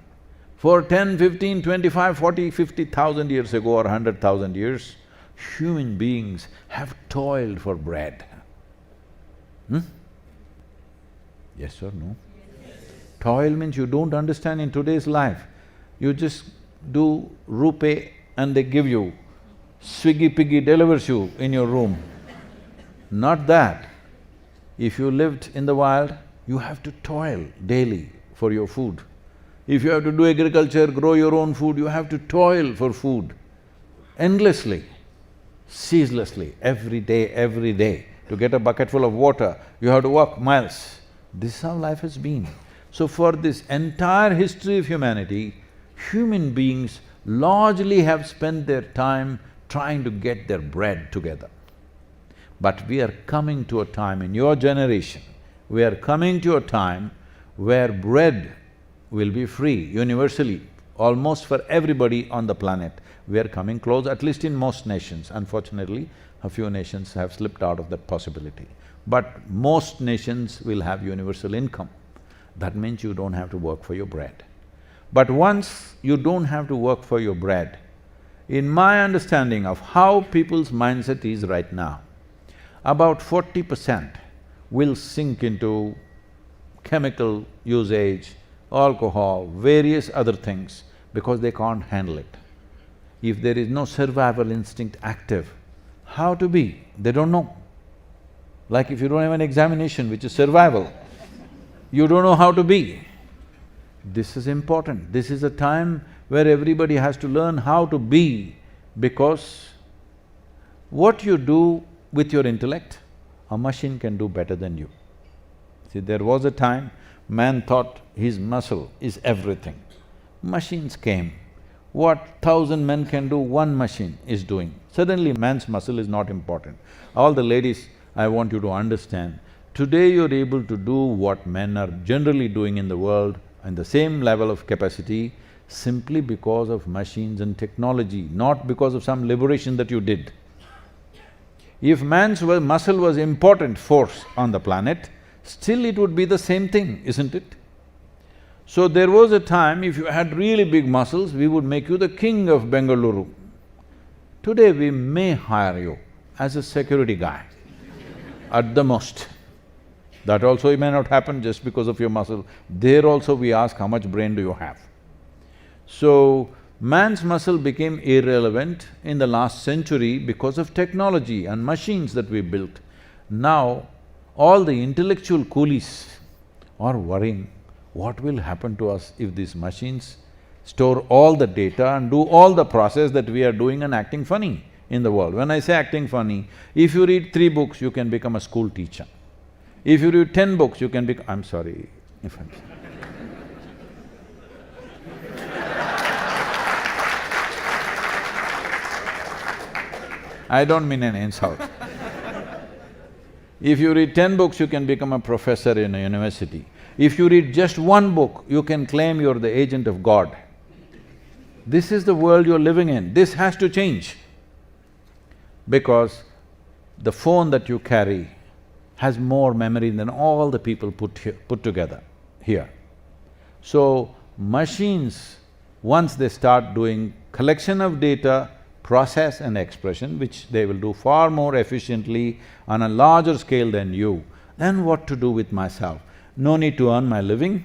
For 10, 15, 25, 40, 50,000 years ago or 100,000 years, human beings have toiled for bread. Yes or no? Toil means you don't understand in today's life. You just do rupee and they give you, Swiggy Piggy delivers you in your room. Not that. If you lived in the wild, you have to toil daily for your food. If you have to do agriculture, grow your own food, you have to toil for food endlessly, ceaselessly, every day. To get a bucket full of water, you have to walk miles. This is how life has been. So for this entire history of humanity, human beings largely have spent their time trying to get their bread together. But we are coming to a time in your generation, we are coming to a time where bread will be free universally, almost for everybody on the planet. We are coming close, at least in most nations. Unfortunately, a few nations have slipped out of that possibility. But most nations will have universal income. That means you don't have to work for your bread. But once you don't have to work for your bread, in my understanding of how people's mindset is right now, about 40% will sink into chemical usage, alcohol, various other things because they can't handle it. If there is no survival instinct active, how to be? They don't know. Like if you don't have an examination which is survival, you don't know how to be. This is important. This is a time where everybody has to learn how to be, because what you do with your intellect, a machine can do better than you. See, there was a time man thought his muscle is everything. Machines came. What 1,000 men can do, one machine is doing. Suddenly man's muscle is not important. All the ladies, I want you to understand, today you're able to do what men are generally doing in the world and the same level of capacity simply because of machines and technology, not because of some liberation that you did. If man's muscle was important force on the planet, still it would be the same thing, isn't it? So there was a time, if you had really big muscles, we would make you the king of Bengaluru. Today we may hire you as a security guy, at the most. That also may not happen just because of your muscle. There also we ask, how much brain do you have? So, man's muscle became irrelevant in the last century because of technology and machines that we built. Now, all the intellectual coolies are worrying, what will happen to us if these machines store all the data and do all the process that we are doing and acting funny in the world. When I say acting funny, if you read 3 books, you can become a school teacher. If you read 10 books, you can become… I'm sorry if I'm… I don't mean an insult. If you read 10 books, you can become a professor in a university. If you read just 1 book, you can claim you're the agent of God. This is the world you're living in. This has to change. Because the phone that you carry has more memory than all the people put together here. So, machines, once they start doing collection of data, process and expression, which they will do far more efficiently on a larger scale than you, then what to do with myself? No need to earn my living,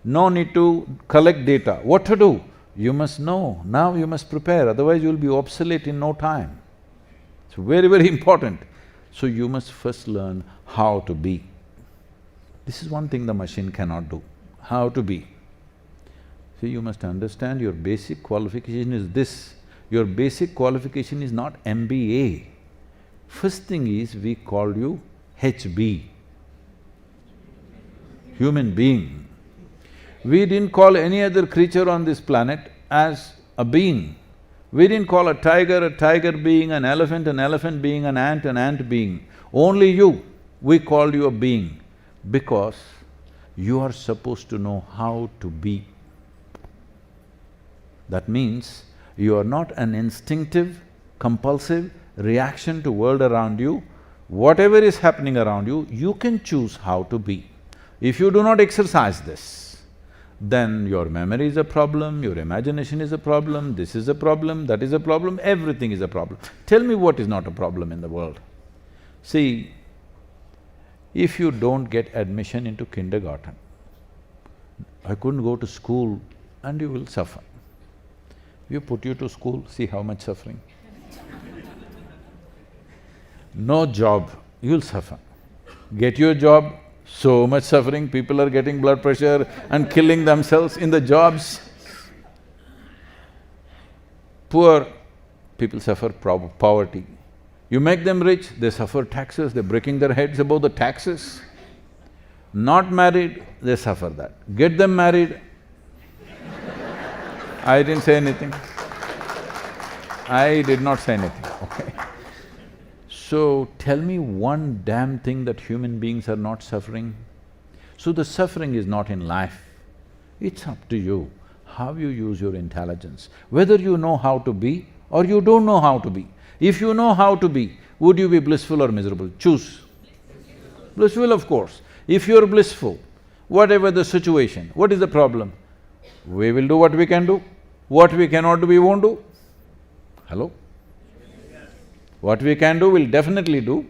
no need to collect data. What to do? You must know, now you must prepare, otherwise you'll be obsolete in no time. It's very important. So you must first learn how to be. This is one thing the machine cannot do, how to be. See, you must understand your basic qualification is this. Your basic qualification is not MBA. First thing is, we call you HB, human being. We didn't call any other creature on this planet as a being. We didn't call a tiger being, an elephant being, an ant being. Only you, we called you a being because you are supposed to know how to be. That means you are not an instinctive, compulsive reaction to world around you. Whatever is happening around you, you can choose how to be. If you do not exercise this, then your memory is a problem, your imagination is a problem, this is a problem, that is a problem, everything is a problem. Tell me what is not a problem in the world. See, if you don't get admission into kindergarten, I couldn't go to school and you will suffer. You put you to school, see how much suffering. No job, you'll suffer. Get your job, so much suffering, people are getting blood pressure and killing themselves in the jobs. Poor people suffer poverty. You make them rich, they suffer taxes, they're breaking their heads about the taxes. Not married, they suffer that. Get them married. I didn't say anything. I did not say anything, okay? So, tell me one damn thing that human beings are not suffering. So the suffering is not in life, it's up to you, how you use your intelligence, whether you know how to be or you don't know how to be. If you know how to be, would you be blissful or miserable? Choose. Blissful, of course. If you're blissful, whatever the situation, what is the problem? We will do what we can do. What we cannot do, we won't do. Hello? What we can do, we'll definitely do.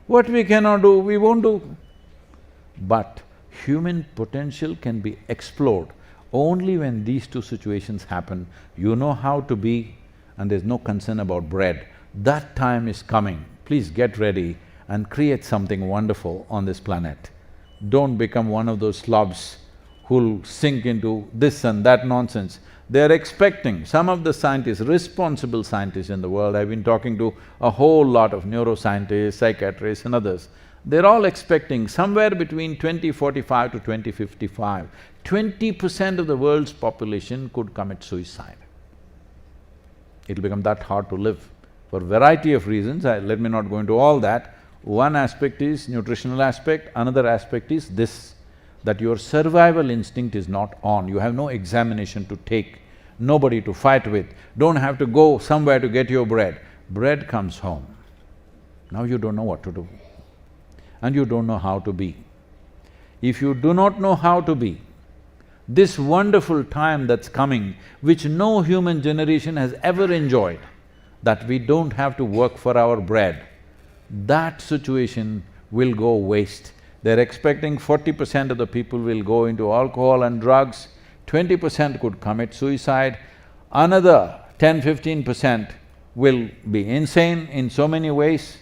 What we cannot do, we won't do. But human potential can be explored only when these two situations happen. You know how to be and there's no concern about bread. That time is coming. Please get ready and create something wonderful on this planet. Don't become one of those slobs who'll sink into this and that nonsense. They're expecting, some of the scientists, responsible scientists in the world, I've been talking to a whole lot of neuroscientists, psychiatrists and others, they're all expecting somewhere between 2045 to 2055, 20% of the world's population could commit suicide. It'll become that hard to live for a variety of reasons, let me not go into all that. One aspect is nutritional aspect, another aspect is this, that your survival instinct is not on, you have no examination to take, nobody to fight with, don't have to go somewhere to get your bread. Bread comes home. Now you don't know what to do and you don't know how to be. If you do not know how to be, this wonderful time that's coming, which no human generation has ever enjoyed, that we don't have to work for our bread, that situation will go waste. They're expecting 40% of the people will go into alcohol and drugs, 20% could commit suicide, another 10–15% will be insane in so many ways,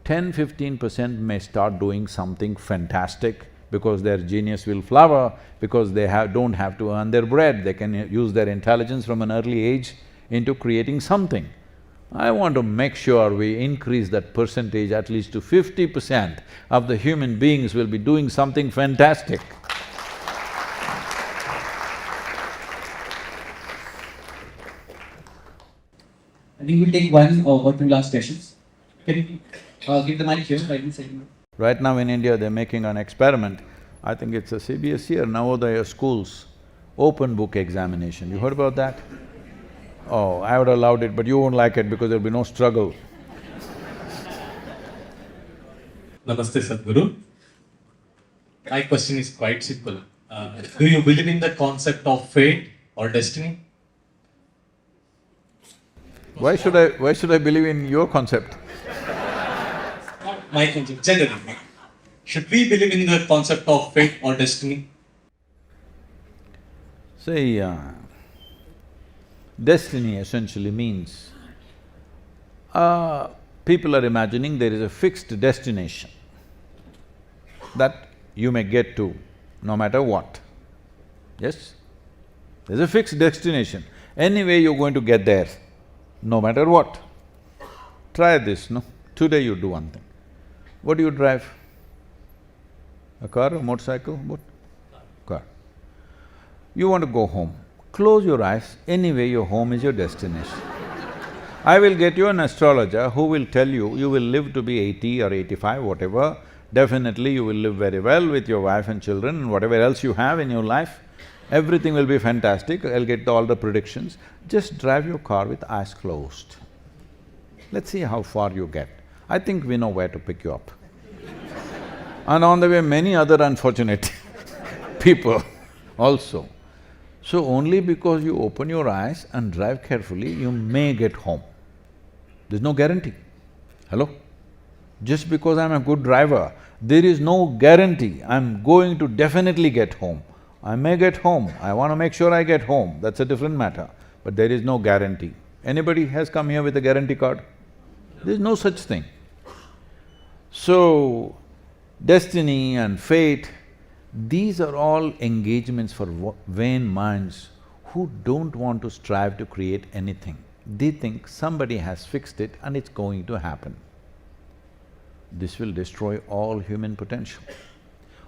10–15% may start doing something fantastic because their genius will flower, because they don't have to earn their bread, they can use their intelligence from an early age into creating something. I want to make sure we increase that percentage at least to 50% of the human beings will be doing something fantastic. I think we'll take one or two last questions. Can you give the mic here, right inside? Right now in India, they're making an experiment, I think it's a CBSE or Navodaya schools, open book examination. You heard about that? Oh, I would have loved it, but you won't like it because there'll be no struggle. Namaste Sadhguru. My question is quite simple. Do you believe in the concept of fate or destiny? Why should I believe in your concept? Not my concept, generally. Should we believe in the concept of fate or destiny? See, destiny essentially means, people are imagining there is a fixed destination that you may get to no matter what, yes? There's a fixed destination. Anyway, you're going to get there, no matter what. Try this, no? Today you do one thing. What do you drive? A car, a motorcycle, what? Car. You want to go home. Close your eyes, anyway your home is your destination. I will get you an astrologer who will tell you, you will live to be 80 or 85, whatever. Definitely you will live very well with your wife and children and whatever else you have in your life. Everything will be fantastic, I'll get all the predictions. Just drive your car with eyes closed. Let's see how far you get. I think we know where to pick you up. And on the way, many other unfortunate people also. So only because you open your eyes and drive carefully, you may get home. There's no guarantee. Hello? Just because I'm a good driver, there is no guarantee I'm going to definitely get home. I may get home, I want to make sure I get home, that's a different matter, but there is no guarantee. Anybody has come here with a guarantee card? There's no such thing. So, destiny and fate, these are all engagements for vain minds who don't want to strive to create anything. They think somebody has fixed it and it's going to happen. This will destroy all human potential.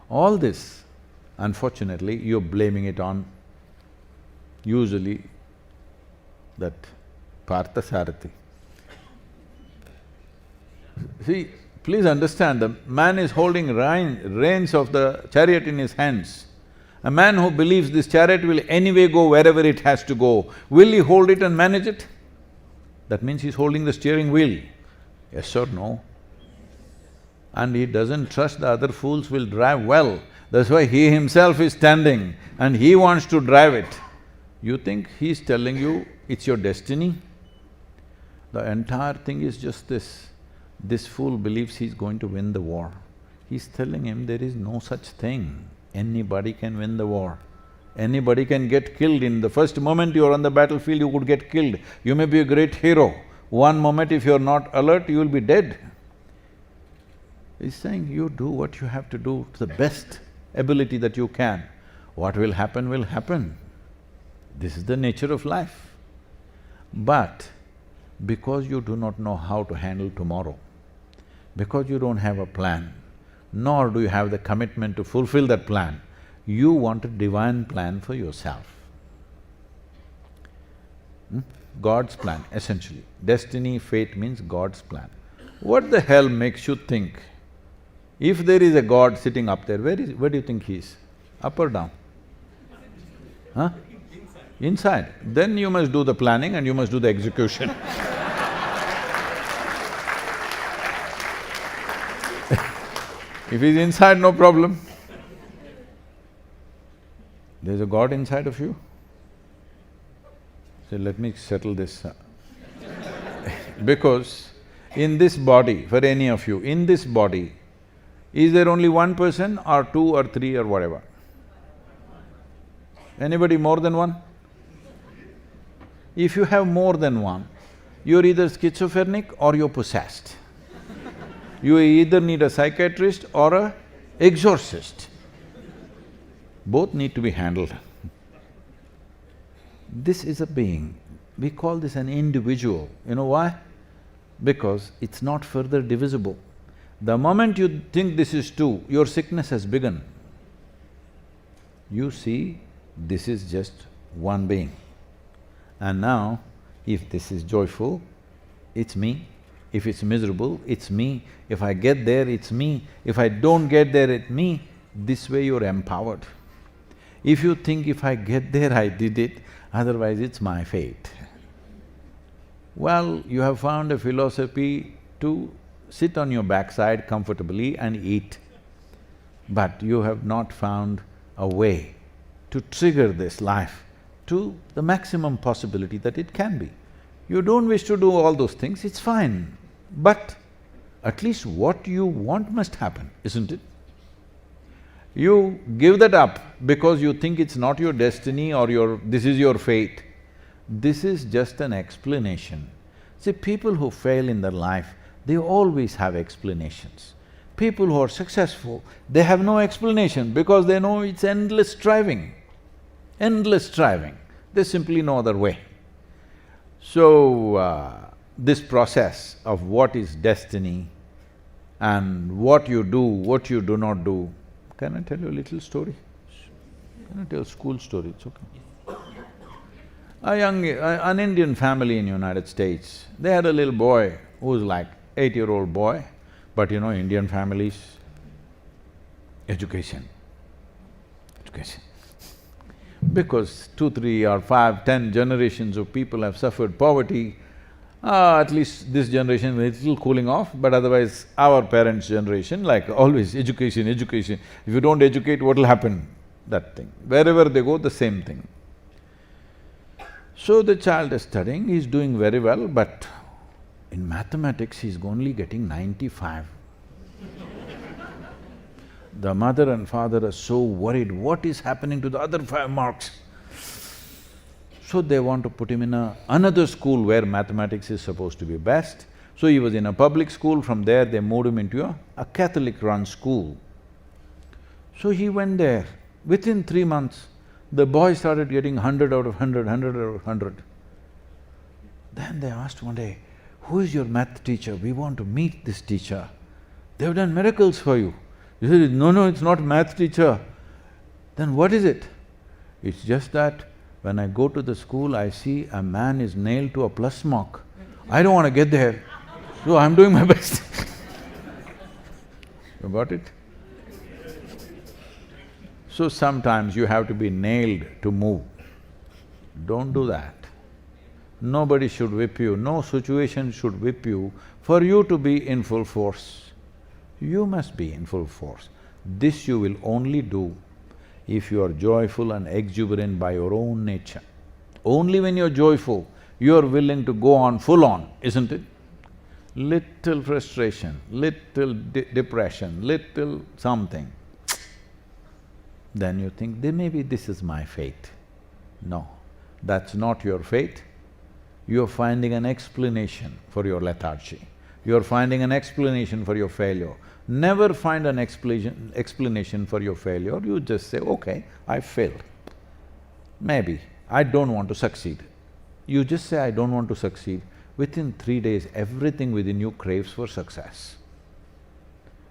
All this, unfortunately, you're blaming it on usually that Parthasarathi. See, please understand, the man is holding reins of the chariot in his hands. A man who believes this chariot will anyway go wherever it has to go, will he hold it and manage it? That means he's holding the steering wheel. Yes or no? And he doesn't trust the other fools will drive well. That's why he himself is standing and he wants to drive it. You think he's telling you it's your destiny? The entire thing is just this. This fool believes he's going to win the war. He's telling him there is no such thing. Anybody can win the war. Anybody can get killed. In the first moment you're on the battlefield, you could get killed. You may be a great hero. One moment if you're not alert, you will be dead. He's saying, you do what you have to do to the best ability that you can. What will happen will happen. This is the nature of life. But because you do not know how to handle tomorrow, because you don't have a plan, nor do you have the commitment to fulfill that plan, you want a divine plan for yourself. God's plan, essentially. Destiny, fate means God's plan. What the hell makes you think, if there is a God sitting up there, where do you think he is? Up or down? Huh? Inside. Then you must do the planning and you must do the execution. If he's inside, no problem. There's a God inside of you? So let me settle this. Because in this body, for any of you, in this body, is there only one person or two or three or whatever? Anybody more than one? If you have more than one, you're either schizophrenic or you're possessed. You either need a psychiatrist or a exorcist. Both need to be handled. This is a being. We call this an individual. You know why? Because it's not further divisible. The moment you think this is two, your sickness has begun. You see, this is just one being. And now, if this is joyful, it's me. If it's miserable, it's me. If I get there, it's me. If I don't get there, it's me. This way you're empowered. If you think if I get there, I did it, otherwise it's my fate. Well, you have found a philosophy to sit on your backside comfortably and eat, but you have not found a way to trigger this life to the maximum possibility that it can be. You don't wish to do all those things, it's fine, but at least what you want must happen, isn't it? You give that up because you think it's not your destiny or this is your fate. This is just an explanation. See, people who fail in their life, they always have explanations. People who are successful, they have no explanation because they know it's endless striving, endless striving. There's simply no other way. So, this process of what is destiny and what you do, what you do not do… Can I tell you a little story? Can I tell a school story? It's okay. An Indian family in United States, they had a little boy who was like 8-year-old boy, but you know, Indian families, education. Because 2, 3 or 5, 10 generations of people have suffered poverty, at least this generation is a little cooling off, but otherwise our parents' generation, like always, education, education. If you don't educate, what will happen? That thing. Wherever they go, the same thing. So the child is studying, he's doing very well, but in mathematics he's only getting 95. The mother and father are so worried, what is happening to the other 5 marks? So they want to put him in another school where mathematics is supposed to be best. So he was in a public school, from there they moved him into a Catholic-run school. So he went there. Within 3 months, the boy started getting 100 out of 100, 100 out of 100. Then they asked one day, "Who is your math teacher? We want to meet this teacher. They've done miracles for you." He said, "No, it's not math teacher." Then what is it? It's just that when I go to the school, I see a man is nailed to a plus mark. I don't want to get there, so I'm doing my best. You got it? So sometimes you have to be nailed to move. Don't do that. Nobody should whip you, no situation should whip you for you to be in full force. You must be in full force. This you will only do if you are joyful and exuberant by your own nature. Only when you're joyful, you're willing to go on full on, isn't it? Little frustration, little depression, little something, then you think, maybe this is my fate. No, that's not your fate. You're finding an explanation for your lethargy. You're finding an explanation for your failure. Never find an explanation for your failure, you just say, okay, I failed. Maybe, I don't want to succeed. You just say, I don't want to succeed. Within 3 days, everything within you craves for success.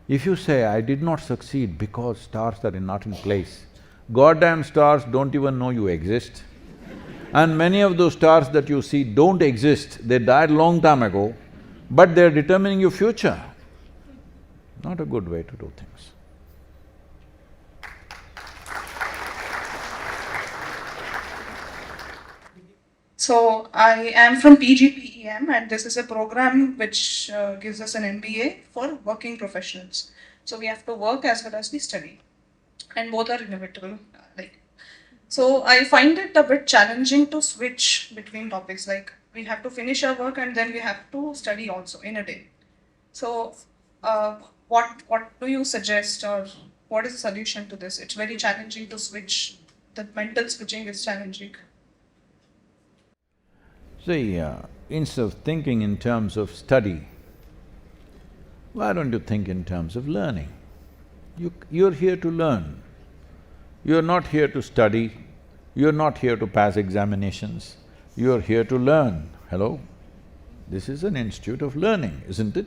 If you say, I did not succeed because stars are not in place, goddamn stars don't even know you exist. And many of those stars that you see don't exist, they died long time ago, but they're determining your future. Not a good way to do things. So I am from PGPEM, and this is a program which gives us an MBA for working professionals. So we have to work as well as we study, and both are inevitable. So I find it a bit challenging to switch between topics. Like we have to finish our work and then we have to study also in a day. So what do you suggest, or what is the solution to this? It's very challenging to switch. The mental switching is challenging. See, instead of thinking in terms of study, why don't you think in terms of learning? You're here to learn. You're not here to study, you're not here to pass examinations, you're here to learn. Hello? This is an institute of learning, isn't it?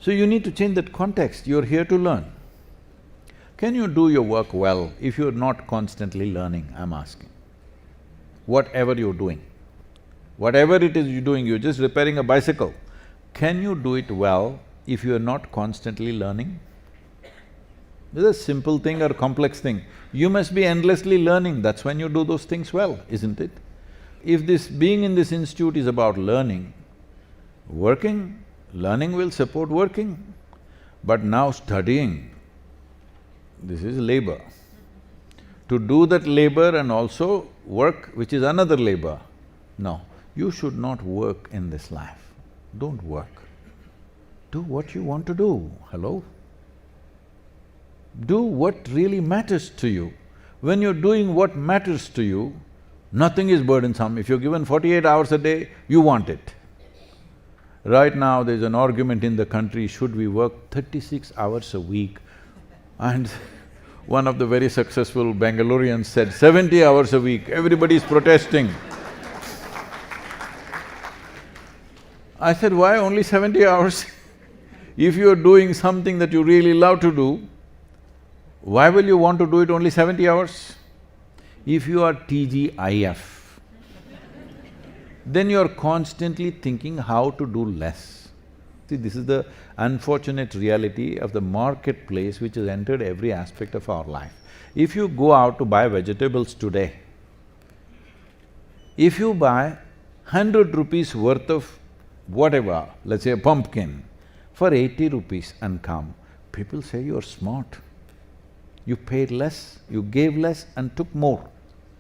So you need to change that context, you're here to learn. Can you do your work well if you're not constantly learning, I'm asking? Whatever you're doing, whatever it is you're doing, you're just repairing a bicycle, can you do it well if you're not constantly learning? Is it a simple thing or complex thing? You must be endlessly learning, that's when you do those things well, isn't it? If being in this institute is about learning, learning will support working. But now studying, this is labor. To do that labor and also work, which is another labor, no, you should not work in this life. Don't work. Do what you want to do, hello? Do what really matters to you. When you're doing what matters to you, nothing is burdensome. If you're given 48 hours a day, you want it. Right now, there's an argument in the country, should we work 36 hours a week? And One of the very successful Bangaloreans said, 70 hours a week, everybody's protesting. I said, why only 70 hours? If you're doing something that you really love to do, why will you want to do it only 70 hours? If you are TGIF, then you're constantly thinking how to do less. See, this is the unfortunate reality of the marketplace which has entered every aspect of our life. If you go out to buy vegetables today, if you buy 100 rupees worth of whatever, let's say a pumpkin, for 80 rupees and come, people say you're smart. You paid less, you gave less and took more.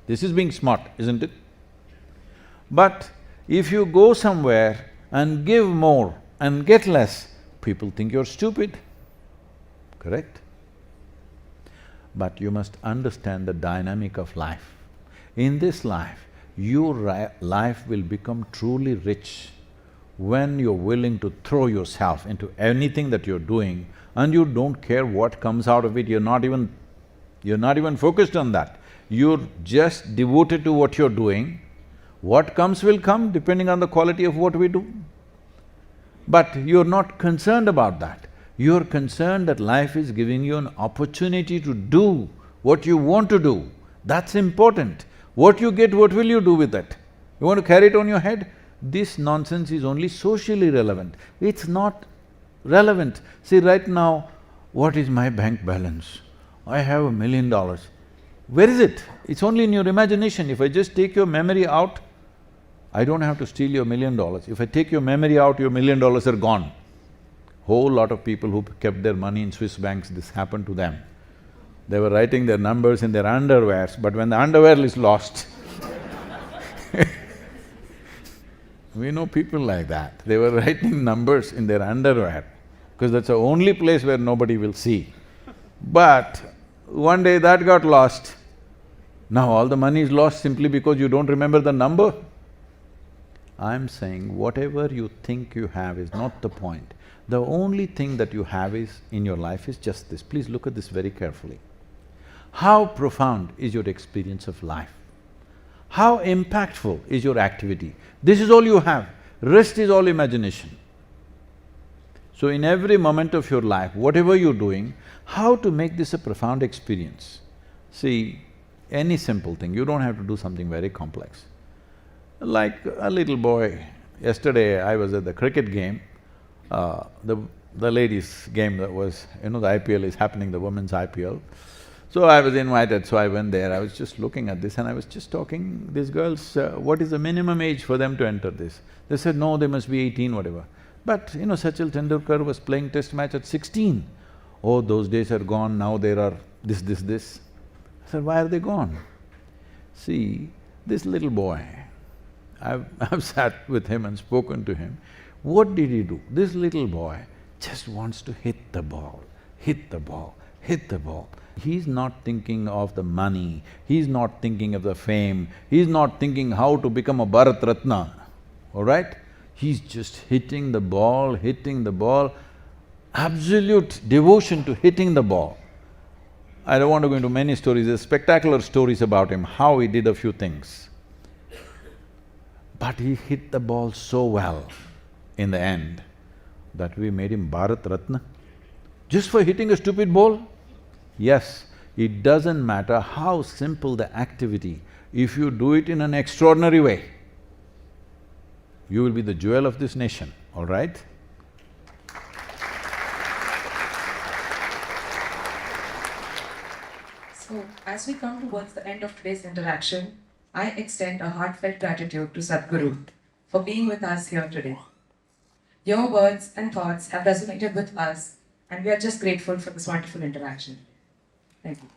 This is being smart, isn't it? But if you go somewhere and give more and get less, people think you're stupid, correct? But you must understand the dynamic of life. In this life, your life will become truly rich when you're willing to throw yourself into anything that you're doing and you don't care what comes out of it, you're not even focused on that. You're just devoted to what you're doing. What comes will come depending on the quality of what we do. But you're not concerned about that. You're concerned that life is giving you an opportunity to do what you want to do. That's important. What you get, what will you do with it? You want to carry it on your head? This nonsense is only socially relevant. It's not relevant. See, right now, what is my bank balance? I have $1 million. Where is it? It's only in your imagination. If I just take your memory out, I don't have to steal your $1 million. If I take your memory out, your $1 million are gone. Whole lot of people who kept their money in Swiss banks, this happened to them. They were writing their numbers in their underwears, but when the underwear is lost we know people like that. They were writing numbers in their underwear because that's the only place where nobody will see. But one day that got lost. Now all the money is lost simply because you don't remember the number. I'm saying whatever you think you have is not the point. The only thing that you have is in your life is just this. Please look at this very carefully. How profound is your experience of life? How impactful is your activity? This is all you have, rest is all imagination. So in every moment of your life, whatever you're doing, how to make this a profound experience? See, any simple thing, you don't have to do something very complex. Like a little boy, yesterday I was at the cricket game, the ladies' game that was, the IPL is happening, the women's IPL. So I was invited, so I went there, I was just looking at this and I was just talking, these girls, what is the minimum age for them to enter this? They said, no, they must be 18, whatever. But Sachin Tendulkar was playing test match at 16. Oh, those days are gone, now there are this. I said, why are they gone? See, this little boy, I've sat with him and spoken to him. What did he do? This little boy just wants to hit the ball, hit the ball, hit the ball. He's not thinking of the money, he's not thinking of the fame, he's not thinking how to become a Bharat Ratna, all right? He's just hitting the ball, absolute devotion to hitting the ball. I don't want to go into many stories, there's spectacular stories about him, how he did a few things. But he hit the ball so well in the end that we made him Bharat Ratna. Just for hitting a stupid ball? Yes, it doesn't matter how simple the activity, if you do it in an extraordinary way, you will be the jewel of this nation, all right? So, as we come towards the end of today's interaction, I extend a heartfelt gratitude to Sadhguru for being with us here today. Your words and thoughts have resonated with us, and we are just grateful for this wonderful interaction. Thank you.